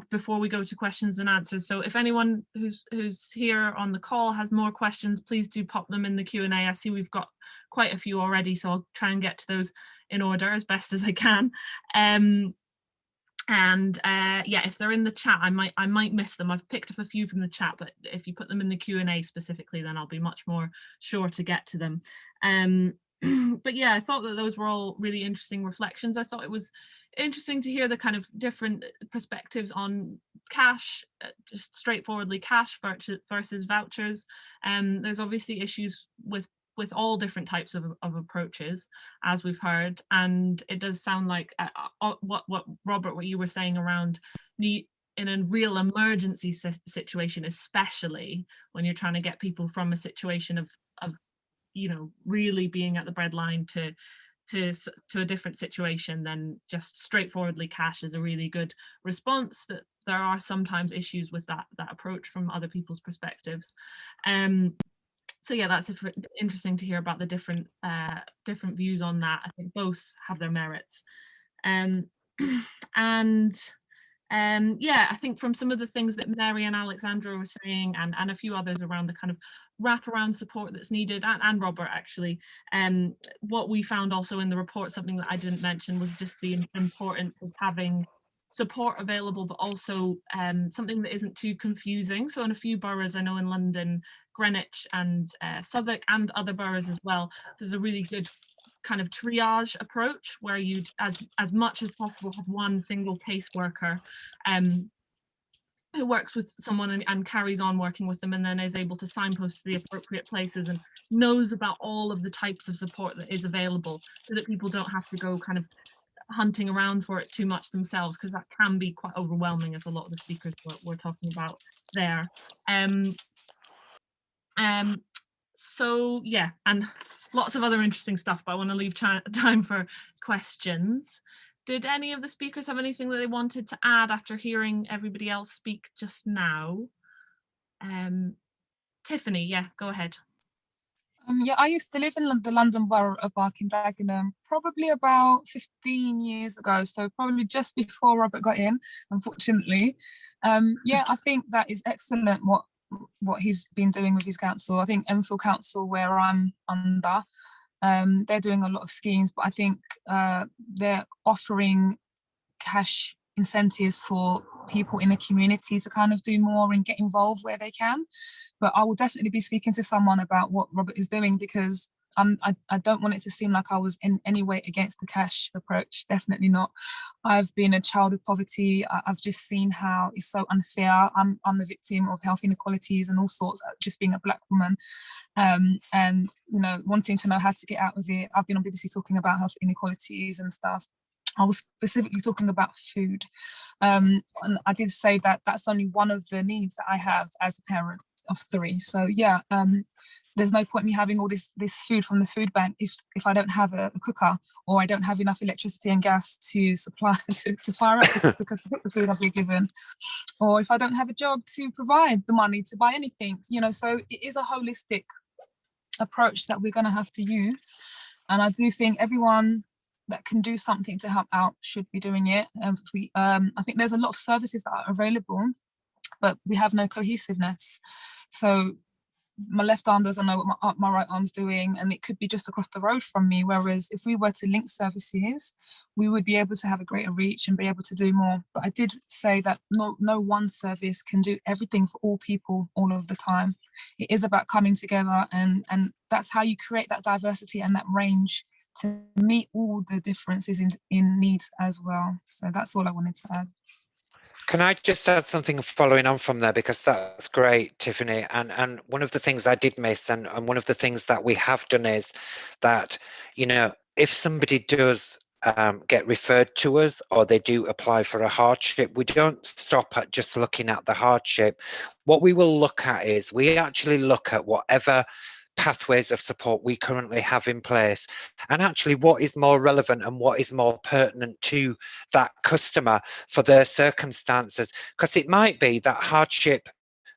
Speaker 1: before we go to questions and answers. So if anyone who's here on the call has more questions, please do pop them in the Q&A. I see we've got quite a few already, so I'll try and get to those in order as best as I can. Yeah, if they're in the chat, I might miss them. I've picked up a few from the chat, but if you put them in the Q&A specifically, then I'll be much more sure to get to them. But yeah, I thought that those were all really interesting reflections. I thought it was interesting to hear the kind of different perspectives on cash, just straightforwardly cash versus vouchers. There's obviously issues with all different types of approaches, as we've heard, and it does sound like what Robert, what you were saying around in a real emergency situation, especially when you're trying to get people from a situation of you know, really being at the breadline to a different situation, then just straightforwardly cash is a really good response. That there are sometimes issues with that approach from other people's perspectives. So yeah, that's interesting to hear about the different views on that. I think both have their merits. Yeah, I think from some of the things that Mary and Alexandra were saying, and a few others around the kind of wraparound support that's needed, and Robert actually, what we found also in the report, something that I didn't mention, was just the importance of having support available, but also something that isn't too confusing. So in a few boroughs, I know in London, Greenwich and Southwark and other boroughs as well, there's a really good kind of triage approach where you'd as much as possible have one single caseworker who works with someone and carries on working with them, and then is able to signpost to the appropriate places and knows about all of the types of support that is available, so that people don't have to go kind of hunting around for it too much themselves, because that can be quite overwhelming, as a lot of the speakers were talking about there. So yeah, and lots of other interesting stuff, but I want to leave time for questions. Did any of the speakers have anything that they wanted to add after hearing everybody else speak just now? Tiffany, yeah, go ahead.
Speaker 2: Yeah, I used to live in the London Borough of Barking Dagenham probably about 15 years ago, so probably just before Robert got in, unfortunately. Yeah, I think that is excellent what he's been doing with his council. I think Enfield Council, where I'm under, they're doing a lot of schemes, but I think they're offering cash incentives for people in the community to kind of do more and get involved where they can. But I will definitely be speaking to someone about what Robert is doing, because I don't want it to seem like I was in any way against the cash approach. Definitely not. I've been a child of poverty. I've just seen how it's so unfair. I'm the victim of health inequalities and all sorts, just being a Black woman, and you know, wanting to know how to get out of it. I've been on BBC talking about health inequalities and stuff. I was specifically talking about food, and I did say that that's only one of the needs that I have as a parent of 3. So yeah, there's no point me having all this food from the food bank if I don't have a cooker, or I don't have enough electricity and gas to supply to fire up the cooker to cook the food I've been given, or if I don't have a job to provide the money to buy anything, you know. So it is a holistic approach that we're going to have to use, and I do think everyone that can do something to help out should be doing it. And I think there's a lot of services that are available, but we have no cohesiveness. So my left arm doesn't know what my right arm's doing, and it could be just across the road from me. Whereas if we were to link services, we would be able to have a greater reach and be able to do more. But I did say that no one service can do everything for all people all of the time. It is about coming together, and that's how you create that diversity and that range to meet all the differences in needs as well. So that's all I wanted to add.
Speaker 6: Can I just add something following on from there, because that's great, Tiffany. And one of the things I did miss, and one of the things that we have done, is that, you know, if somebody does get referred to us, or they do apply for a hardship, we don't stop at just looking at the hardship. What we will look at is, we actually look at whatever pathways of support we currently have in place, and actually what is more relevant and what is more pertinent to that customer for their circumstances. Because it might be that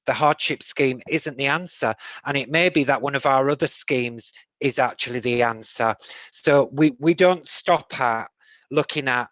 Speaker 6: the hardship scheme isn't the answer, and it may be that one of our other schemes is actually the answer. So we don't stop at looking at,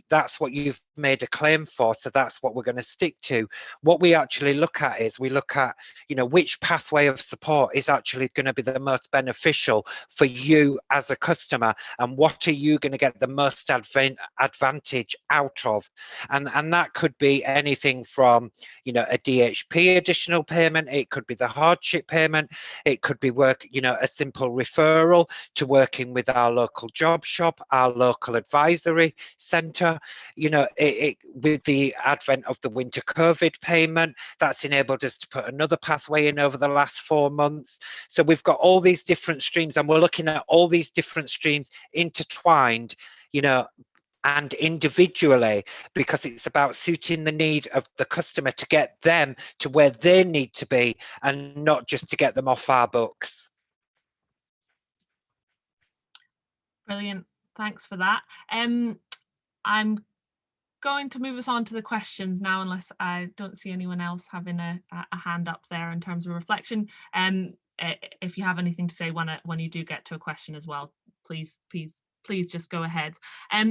Speaker 6: that's what you've made a claim for, so that's what we're going to stick to. What we actually look at is we look at, which pathway of support is actually going to be the most beneficial for you as a customer, and what are you going to get the most advantage out of. And that could be anything from, a DHP additional payment, it could be the hardship payment, it could be a simple referral to working with our local job shop, our local advisory centre. With the advent of the winter COVID payment, that's enabled us to put another pathway in over the last 4 months. So we've got all these different streams, and we're looking at all these different streams intertwined, and individually, because it's about suiting the need of the customer to get them to where they need to be, and not just to get them off our books.
Speaker 1: Brilliant, thanks for that. I'm going to move us on to the questions now, unless I don't see anyone else having a hand up there in terms of reflection. If you have anything to say when you do get to a question as well, please just go ahead.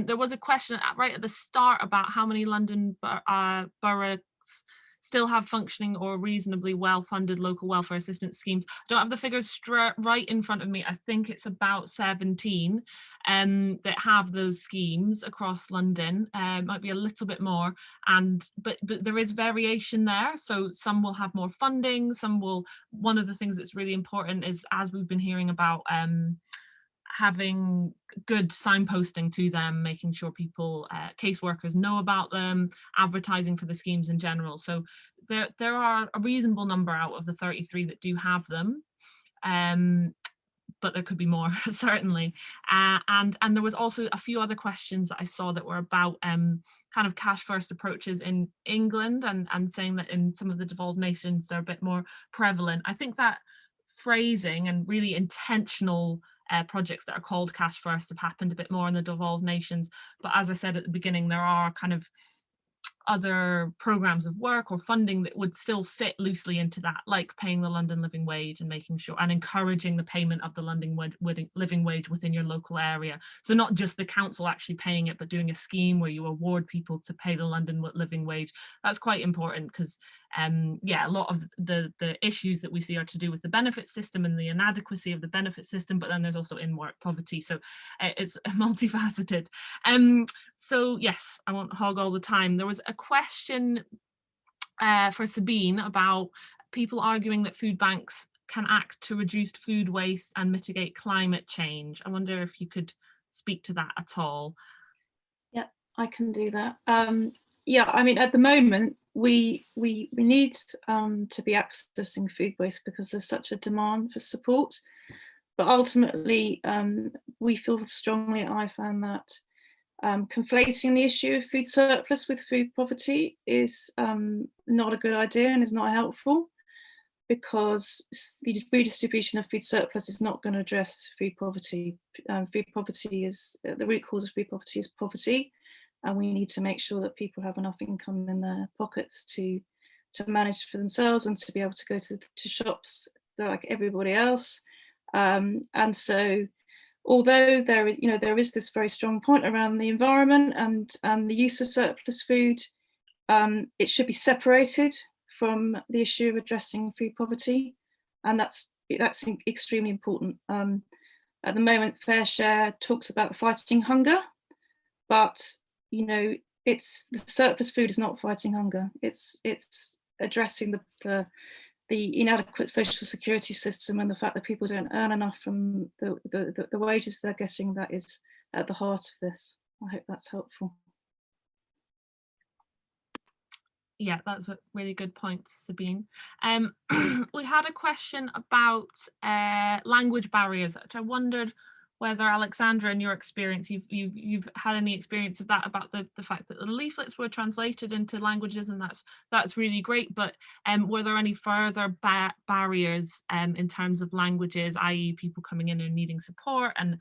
Speaker 1: There was a question right at the start about how many London boroughs still have functioning or reasonably well-funded local welfare assistance schemes. I don't have the figures right in front of me. I think it's about 17 that have those schemes across London. Might be a little bit more, but there is variation there. So some will have more funding, some will. One of the things that's really important is, as we've been hearing about, having good signposting to them, making sure people, caseworkers know about them, advertising for the schemes in general. So there are a reasonable number out of the 33 that do have them, but there could be more, certainly. And there was also a few other questions that I saw that were about kind of cash first approaches in England, and saying that in some of the devolved nations they're a bit more prevalent. I think that phrasing and really intentional projects that are called cash first have happened a bit more in the devolved nations, but as I said at the beginning, there are kind of other programs of work or funding that would still fit loosely into that, like paying the London living wage and making sure and encouraging the payment of the London living wage within your local area. So not just the council actually paying it, but doing a scheme where you award people to pay the London living wage. That's quite important, because yeah, a lot of the issues that we see are to do with the benefit system and the inadequacy of the benefit system, but then there's also in-work poverty, so it's multifaceted. So yes, I won't hog all the time. There was a question for Sabine about people arguing that food banks can act to reduce food waste and mitigate climate change. I wonder if you could speak to that at all.
Speaker 3: Yeah, I can do that. Yeah, I mean, at the moment, we need to be accessing food waste because there's such a demand for support. But ultimately, we feel strongly, I found that conflating the issue of food surplus with food poverty is not a good idea and is not helpful, because the redistribution of food surplus is not going to address food poverty. Food poverty is the root cause of food poverty is poverty, and we need to make sure that people have enough income in their pockets to manage for themselves and to be able to go to shops like everybody else. And so, although there is this very strong point around the environment and the use of surplus food, it should be separated from the issue of addressing food poverty, and that's extremely important. At the moment, Fair Share talks about fighting hunger, but it's the surplus food is not fighting hunger. It's addressing the inadequate social security system and the fact that people don't earn enough from the wages they're getting. That is at the heart of this. I hope that's helpful.
Speaker 1: Yeah, that's a really good point, Sabine. We had a question about language barriers, which I wondered whether, Alexandra, in your experience, you've had any experience of that, about the fact that the leaflets were translated into languages, and that's really great, but were there any further barriers in terms of languages, i.e. people coming in and needing support and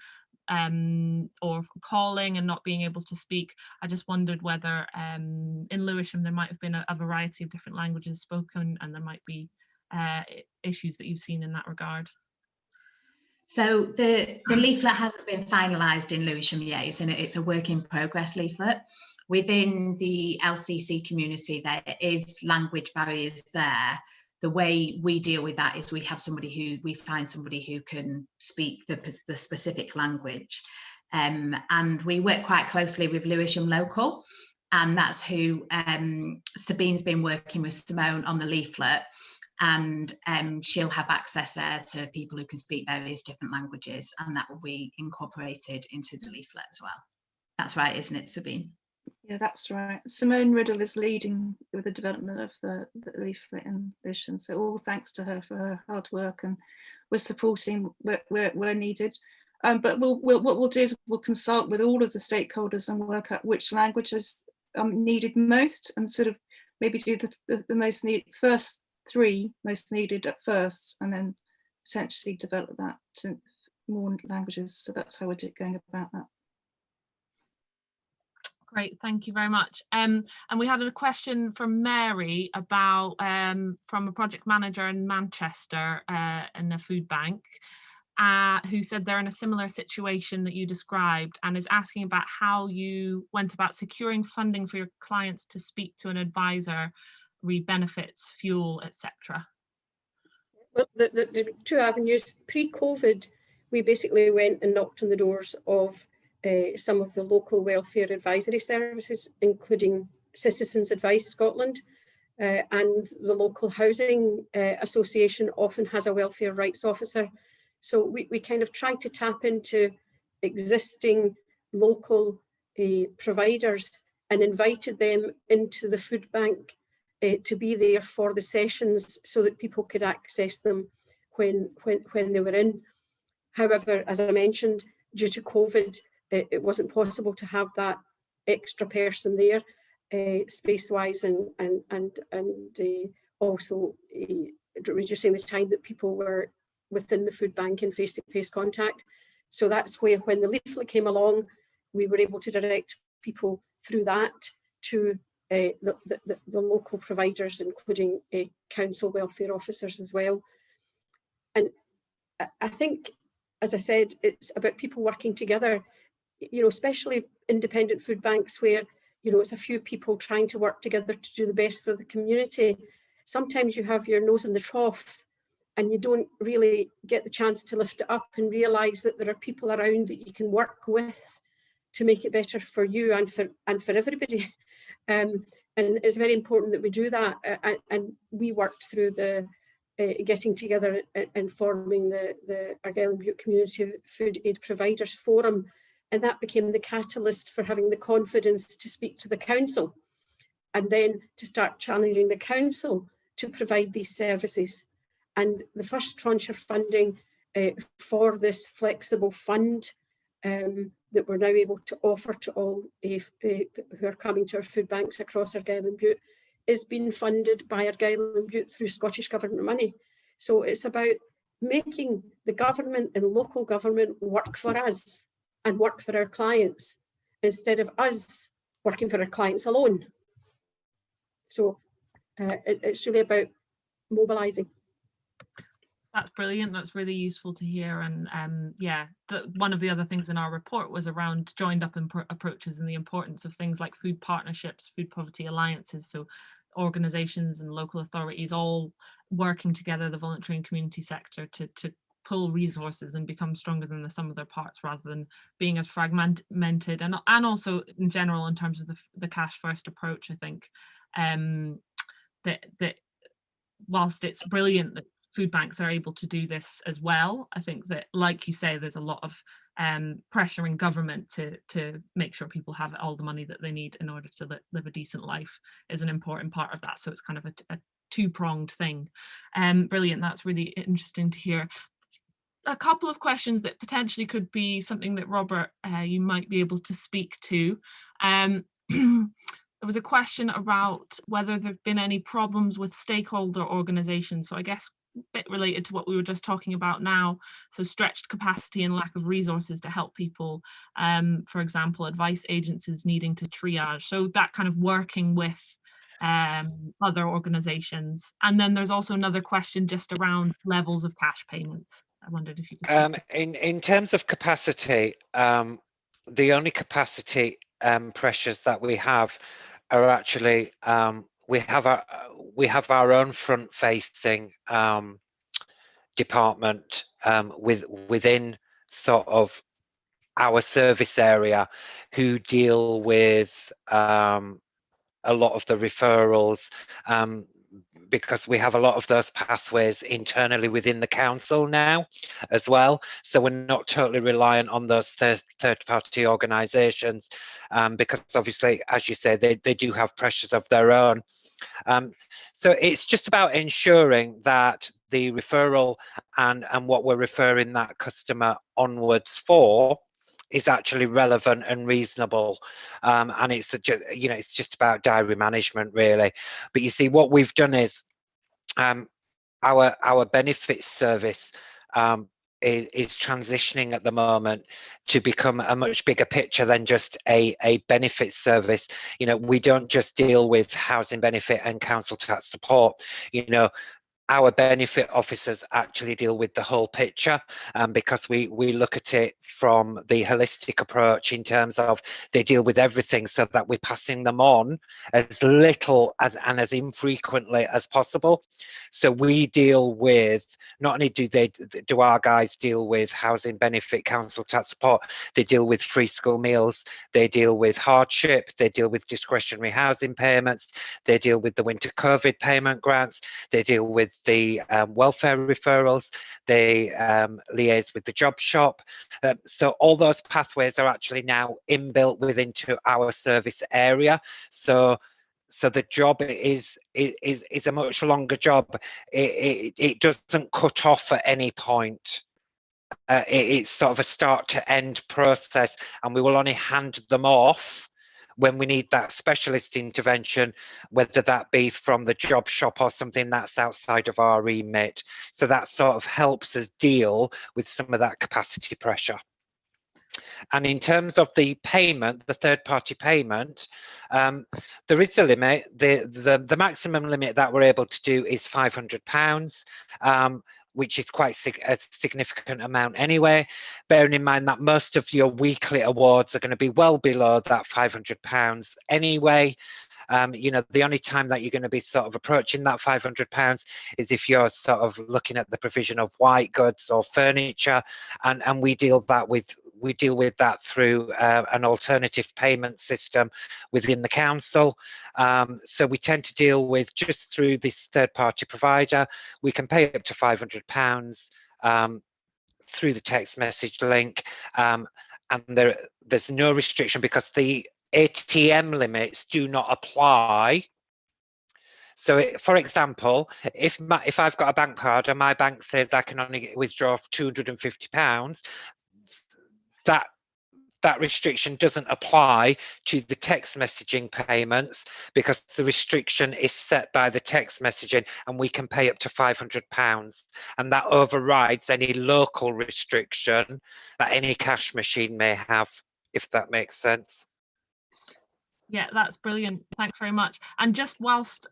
Speaker 1: or calling and not being able to speak? I just wondered whether in Lewisham there might have been a variety of different languages spoken, and there might be issues that you've seen in that regard.
Speaker 5: So the leaflet hasn't been finalised in Lewisham yet. It's a work in progress leaflet. Within the LCC community, there is language barriers there. The way we deal with that is we find somebody who can speak the specific language. And we work quite closely with Lewisham Local, and that's who Sabine's been working with Simone on the leaflet. And she'll have access there to people who can speak various different languages, and that will be incorporated into the leaflet as well. That's right, isn't it, Sabine?
Speaker 3: Yeah, that's right. Simone Riddle is leading with the development of the leaflet in Lewisham, so all thanks to her for her hard work, and we're supporting where needed. But what we'll do is we'll consult with all of the stakeholders and work out which languages needed most, and sort of maybe do the most first 3 most needed at first, and then potentially develop that to more languages. So that's how we're going about that.
Speaker 1: Great, thank you very much. And we had a question from Mary about from a project manager in Manchester in a food bank, who said they're in a similar situation that you described, and is asking about how you went about securing funding for your clients to speak to an advisor, benefits, fuel, etc.
Speaker 4: Well, the 2 avenues. Pre-COVID, we basically went and knocked on the doors of some of the local welfare advisory services, including Citizens Advice Scotland, and the local housing association often has a welfare rights officer. So we kind of tried to tap into existing local providers and invited them into the food bank to be there for the sessions so that people could access them when they were in. However, as I mentioned, due to COVID, it wasn't possible to have that extra person there, space-wise, and also reducing the time that people were within the food bank in face-to-face contact. So that's where, when the leaflet came along, we were able to direct people through that to the local providers, including council welfare officers as well. And I think, as I said, it's about people working together, especially independent food banks where, it's a few people trying to work together to do the best for the community. Sometimes you have your nose in the trough and you don't really get the chance to lift it up and realise that there are people around that you can work with to make it better for you and for everybody. And it's very important that we do that. And we worked through the getting together and forming the Argyll and Bute Community Food Aid Providers Forum. And that became the catalyst for having the confidence to speak to the council, and then to start challenging the council to provide these services. And the first tranche of funding for this flexible fund that we're now able to offer to all who are coming to our food banks across Argyll and Bute is being funded by Argyll and Bute through Scottish Government money. So it's about making the government and local government work for us and work for our clients, instead of us working for our clients alone. So it's really about mobilising.
Speaker 1: That's brilliant. That's really useful to hear. And yeah, one of the other things in our report was around joined up approaches and the importance of things like food partnerships, food poverty alliances. So organisations and local authorities all working together, the voluntary and community sector, to pull resources and become stronger than the sum of their parts, rather than being as fragmented. And also in general, in terms of the cash first approach, I think that whilst it's brilliant that food banks are able to do this as well, I think that, like you say, there's a lot of pressure in government to make sure people have all the money that they need in order to live a decent life is an important part of that. So it's kind of a two-pronged thing. Brilliant. That's really interesting to hear. A couple of questions that potentially could be something that Robert, you might be able to speak to. There was a question about whether there have been any problems with stakeholder organisations. So I guess a bit related to what we were just talking about now. So stretched capacity and lack of resources to help people. For example, advice agencies needing to triage. So that kind of working with other organisations. And then there's also another question just around levels of cash payments wondered if you could speak.
Speaker 6: In terms of capacity, the only capacity pressures that we have are actually we have our own front-facing department within sort of our service area, who deal with a lot of the referrals, because we have a lot of those pathways internally within the council now as well. So we're not totally reliant on those third-party organisations, because obviously, as you say, they do have pressures of their own. So it's just about ensuring that the referral and what we're referring that customer onwards for is actually relevant and reasonable, and it's it's just about diary management, really. But you see, what we've done is our benefits service is transitioning at the moment to become a much bigger picture than just a benefits service. We don't just deal with housing benefit and council tax support. Our benefit officers actually deal with the whole picture, because we look at it from the holistic approach, in terms of they deal with everything, so that we're passing them on as little and as infrequently as possible. So we deal with, not only do our guys deal with housing benefit, council tax support, they deal with free school meals, they deal with hardship, they deal with discretionary housing payments, they deal with the winter COVID payment grants, they deal with the welfare referrals, they liaise with the job shop. So all those pathways are actually now inbuilt into our service area. So the job is a much longer job. It doesn't cut off at any point. It's sort of a start to end process, and we will only hand them off when we need that specialist intervention, whether that be from the job shop or something that's outside of our remit. So that sort of helps us deal with some of that capacity pressure. And in terms of the payment, the third-party payment, there is a limit. The maximum limit that we're able to do is £500. Which is quite a significant amount anyway, bearing in mind that most of your weekly awards are going to be well below that £500 anyway. The only time that you're going to be sort of approaching that £500 is if you're sort of looking at the provision of white goods or furniture, and we deal with that through an alternative payment system within the council. So we tend to deal with, just through this third-party provider, we can pay up to £500 through the text message link, and there's no restriction, because the ATM limits do not apply. So, for example, if I've got a bank card and my bank says I can only withdraw £250, that restriction doesn't apply to the text messaging payments, because the restriction is set by the text messaging, and we can pay up to £500, and that overrides any local restriction that any cash machine may have, if that makes sense.
Speaker 1: Yeah, that's brilliant. Thanks very much. And just whilst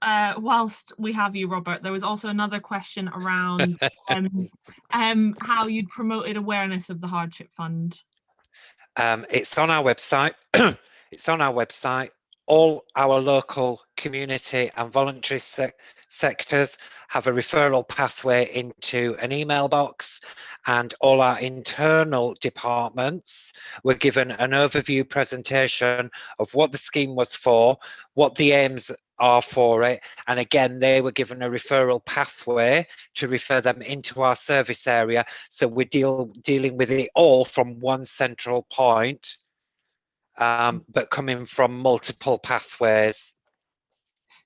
Speaker 1: we have you, Robert, there was also another question around how you'd promoted awareness of the Hardship Fund.
Speaker 6: It's on our website. It's on our website. All our local community and voluntary sectors have a referral pathway into an email box, and all our internal departments were given an overview presentation of what the scheme was for, what the aims are for it, and again they were given a referral pathway to refer them into our service area. So we're dealing with it all from one central point, but coming from multiple pathways.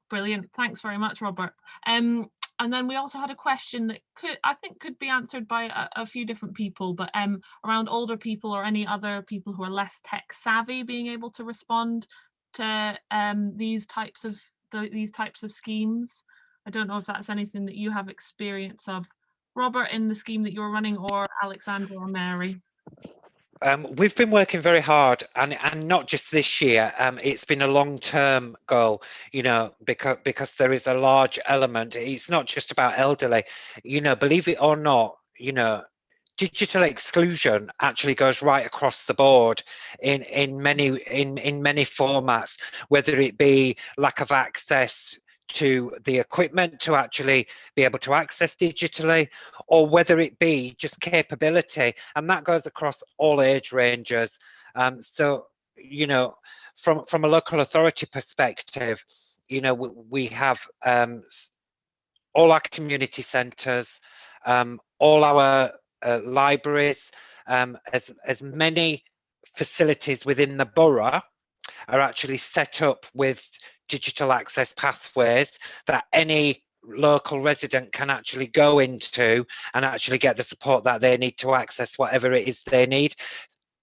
Speaker 1: Brilliant. Thanks very much, Robert. And then we also had a question that I think could be answered by a few different people, but around older people or any other people who are less tech savvy being able to respond to these types of schemes. I don't know if that's anything that you have experience of, Robert, in the scheme that you were running, or Alexandra or Mary.
Speaker 6: We've been working very hard, and not just this year. It's been a long-term goal, because there is a large element. It's not just about elderly, believe it or not, digital exclusion actually goes right across the board in many formats, whether it be lack of access to the equipment to actually be able to access digitally, or whether it be just capability, and that goes across all age ranges. So, you know, from a local authority perspective, you know, we have all our community centres, all our libraries, as many facilities within the borough are actually set up with digital access pathways that any local resident can actually go into and actually get the support that they need to access whatever it is they need.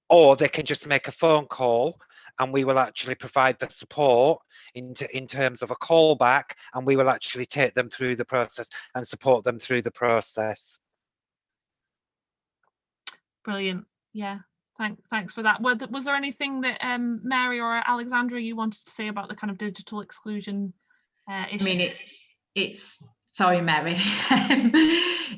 Speaker 6: Or they can just make a phone call and we will actually provide the support in terms of a callback, and we will actually take them through the process and support them through the process.
Speaker 1: Brilliant. Yeah, thanks for that. Was there anything that Mary or Alexandra you wanted to say about the kind of digital exclusion issue?
Speaker 5: I mean, it's sorry, Mary.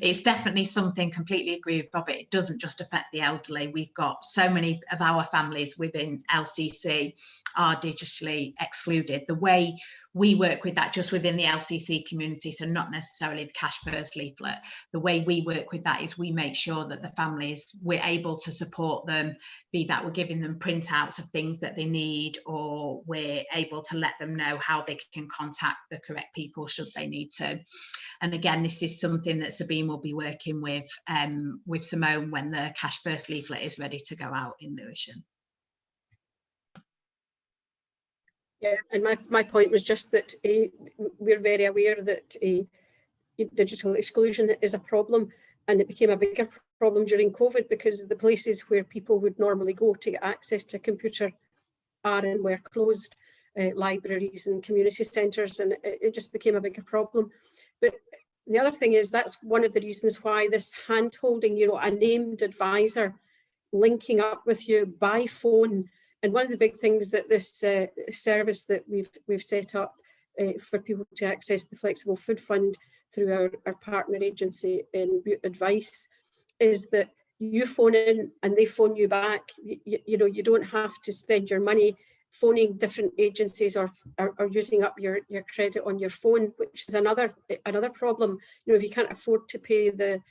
Speaker 5: It's definitely something, completely agree with Robert. It doesn't just affect the elderly. We've got so many of our families within LCC are digitally excluded. The way we work with that just within the LCC community, so not necessarily the Cash First leaflet, the way we work with that is we make sure that the families, we're able to support them, be that we're giving them printouts of things that they need, or we're able to let them know how they can contact the correct people should they need to. And again, this is something that Sabine will be working with Simone when the Cash First leaflet is ready to go out in Lewisham.
Speaker 4: Yeah, and my point was just that we're very aware that digital exclusion is a problem, and it became a bigger problem during COVID because the places where people would normally go to get access to a computer are and were closed, libraries and community centres, and it just became a bigger problem. But the other thing is that's one of the reasons why this hand-holding, you know, a named advisor linking up with you by phone. And one of the big things that this service that we've set up for people to access the Flexible Food Fund through our partner agency in Butte Advice is that you phone in and they phone you back. You know, you don't have to spend your money phoning different agencies or using up your credit on your phone, which is another problem. You know, if you can't afford to pay the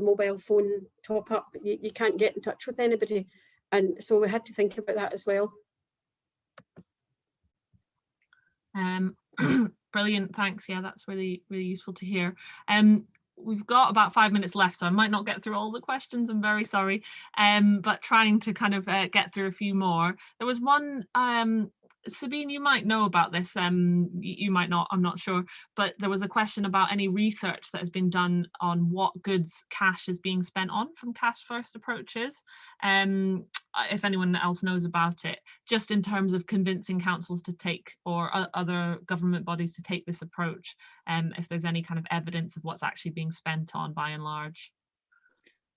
Speaker 4: mobile phone top up, you can't get in touch with anybody. And so we had to think about that as well.
Speaker 1: Brilliant, thanks. Yeah, that's really useful to hear. We've got about 5 minutes left, so I might not get through all the questions. I'm very sorry, but trying to kind of get through a few more. There was one, Sabine, you might know about this, you might not, I'm not sure, but there was a question about any research that has been done on what goods cash is being spent on from cash first approaches. If anyone else knows about it, just in terms of convincing councils to take, or other government bodies to take this approach, if there's any kind of evidence of what's actually being spent on by and large.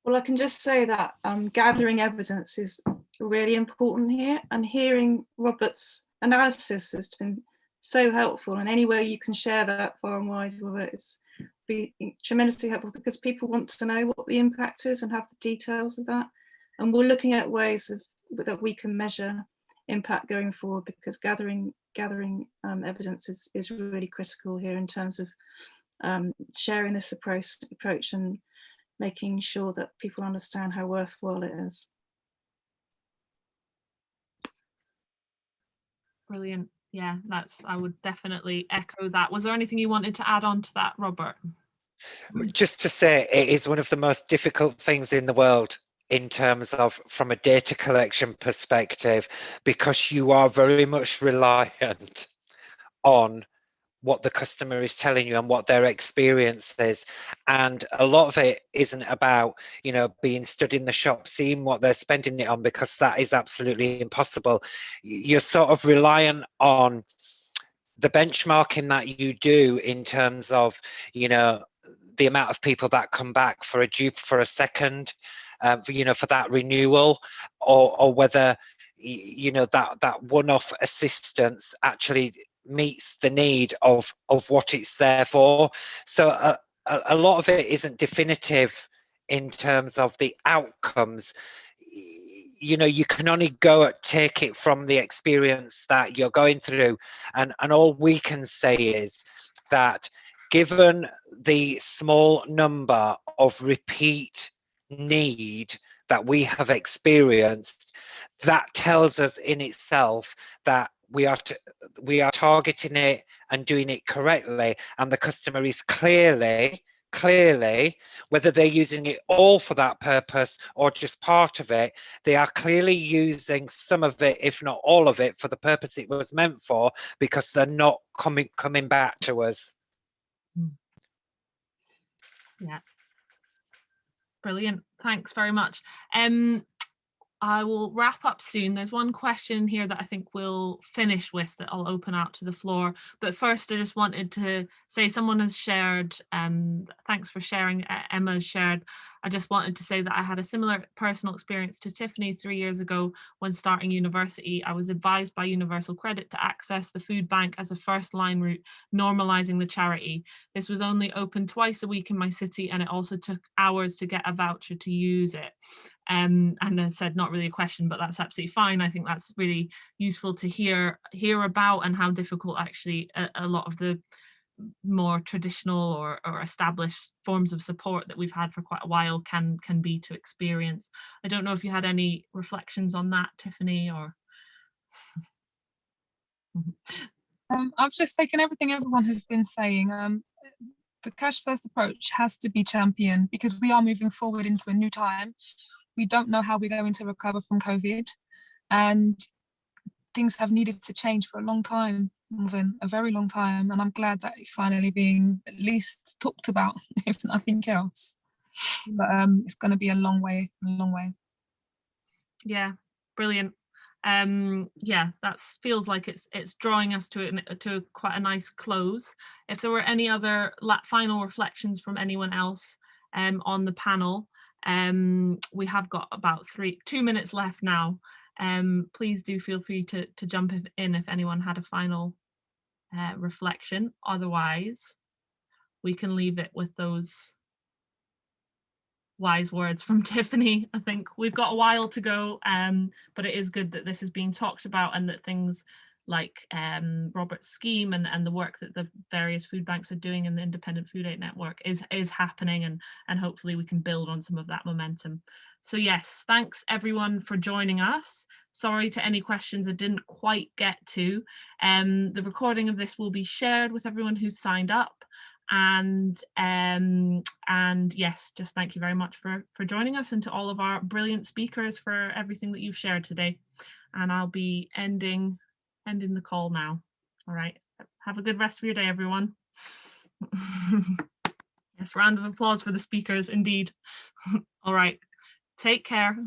Speaker 3: Well, I can just say that gathering evidence is really important here, and hearing Robert's analysis has been so helpful, and any way you can share that far and wide with it, it's be tremendously helpful, because people want to know what the impact is and have the details of that. And we're looking at ways that we can measure impact going forward, because gathering evidence is really critical here in terms of sharing this approach and making sure that people understand how worthwhile it is.
Speaker 1: Brilliant. Yeah, I would definitely echo that. Was there anything you wanted to add on to that, Robert?
Speaker 6: Just to say, it is one of the most difficult things in the world in terms of from a data collection perspective, because you are very much reliant on what the customer is telling you and what their experience is, and a lot of it isn't about, you know, being stood in the shop seeing what they're spending it on, because that is absolutely impossible. You're sort of reliant on the benchmarking that you do in terms of, you know, the amount of people that come back for a dupe for a second, you know, for that renewal, or whether, you know, that one-off assistance actually meets the need of what it's there for. So a lot of it isn't definitive in terms of the outcomes. You know, you can only take it from the experience that you're going through, and all we can say is that given the small number of repeat need that we have experienced, that tells us in itself that we are targeting it and doing it correctly, and the customer is clearly, whether they're using it all for that purpose or just part of it, they are clearly using some of it, if not all of it, for the purpose it was meant for, because they're not coming back to us.
Speaker 1: Yeah, brilliant. Thanks very much. I will wrap up soon. There's one question here that I think we'll finish with that I'll open out to the floor. But first, I just wanted to say someone has shared, thanks for sharing, Emma shared. I just wanted to say that I had a similar personal experience to Tiffany 3 years ago when starting university. I was advised by Universal Credit to access the food bank as a first line route, normalising the charity. This was only open twice a week in my city, and it also took hours to get a voucher to use it. And I said, not really a question, but that's absolutely fine. I think that's really useful to hear about, and how difficult actually a lot of the more traditional or established forms of support that we've had for quite a while can be to experience. I don't know if you had any reflections on that, Tiffany, or
Speaker 2: I've just taken everything everyone has been saying. The cash first approach has to be championed because we are moving forward into a new time. We don't know how we're going to recover from COVID, and things have needed to change for a long time, a very long time. And I'm glad that it's finally being at least talked about, if nothing else. But it's going to be a long way.
Speaker 1: Yeah, brilliant. Yeah, that feels like it's drawing us to quite a nice close. If there were any other final reflections from anyone else on the panel, we have got about 2 minutes left now. Please do feel free to jump in if anyone had a final reflection. Otherwise, we can leave it with those wise words from Tiffany. I think we've got a while to go, but it is good that this is being talked about, and that things like Robert's scheme and the work that the various food banks are doing in the Independent Food Aid Network is happening, and hopefully we can build on some of that momentum. So yes, thanks everyone for joining us. Sorry to any questions I didn't quite get to. The recording of this will be shared with everyone who's signed up. And yes, just thank you very much for joining us, and to all of our brilliant speakers for everything that you've shared today. And I'll be ending the call now. All right, have a good rest of your day, everyone. Yes, round of applause for the speakers indeed. All right, take care.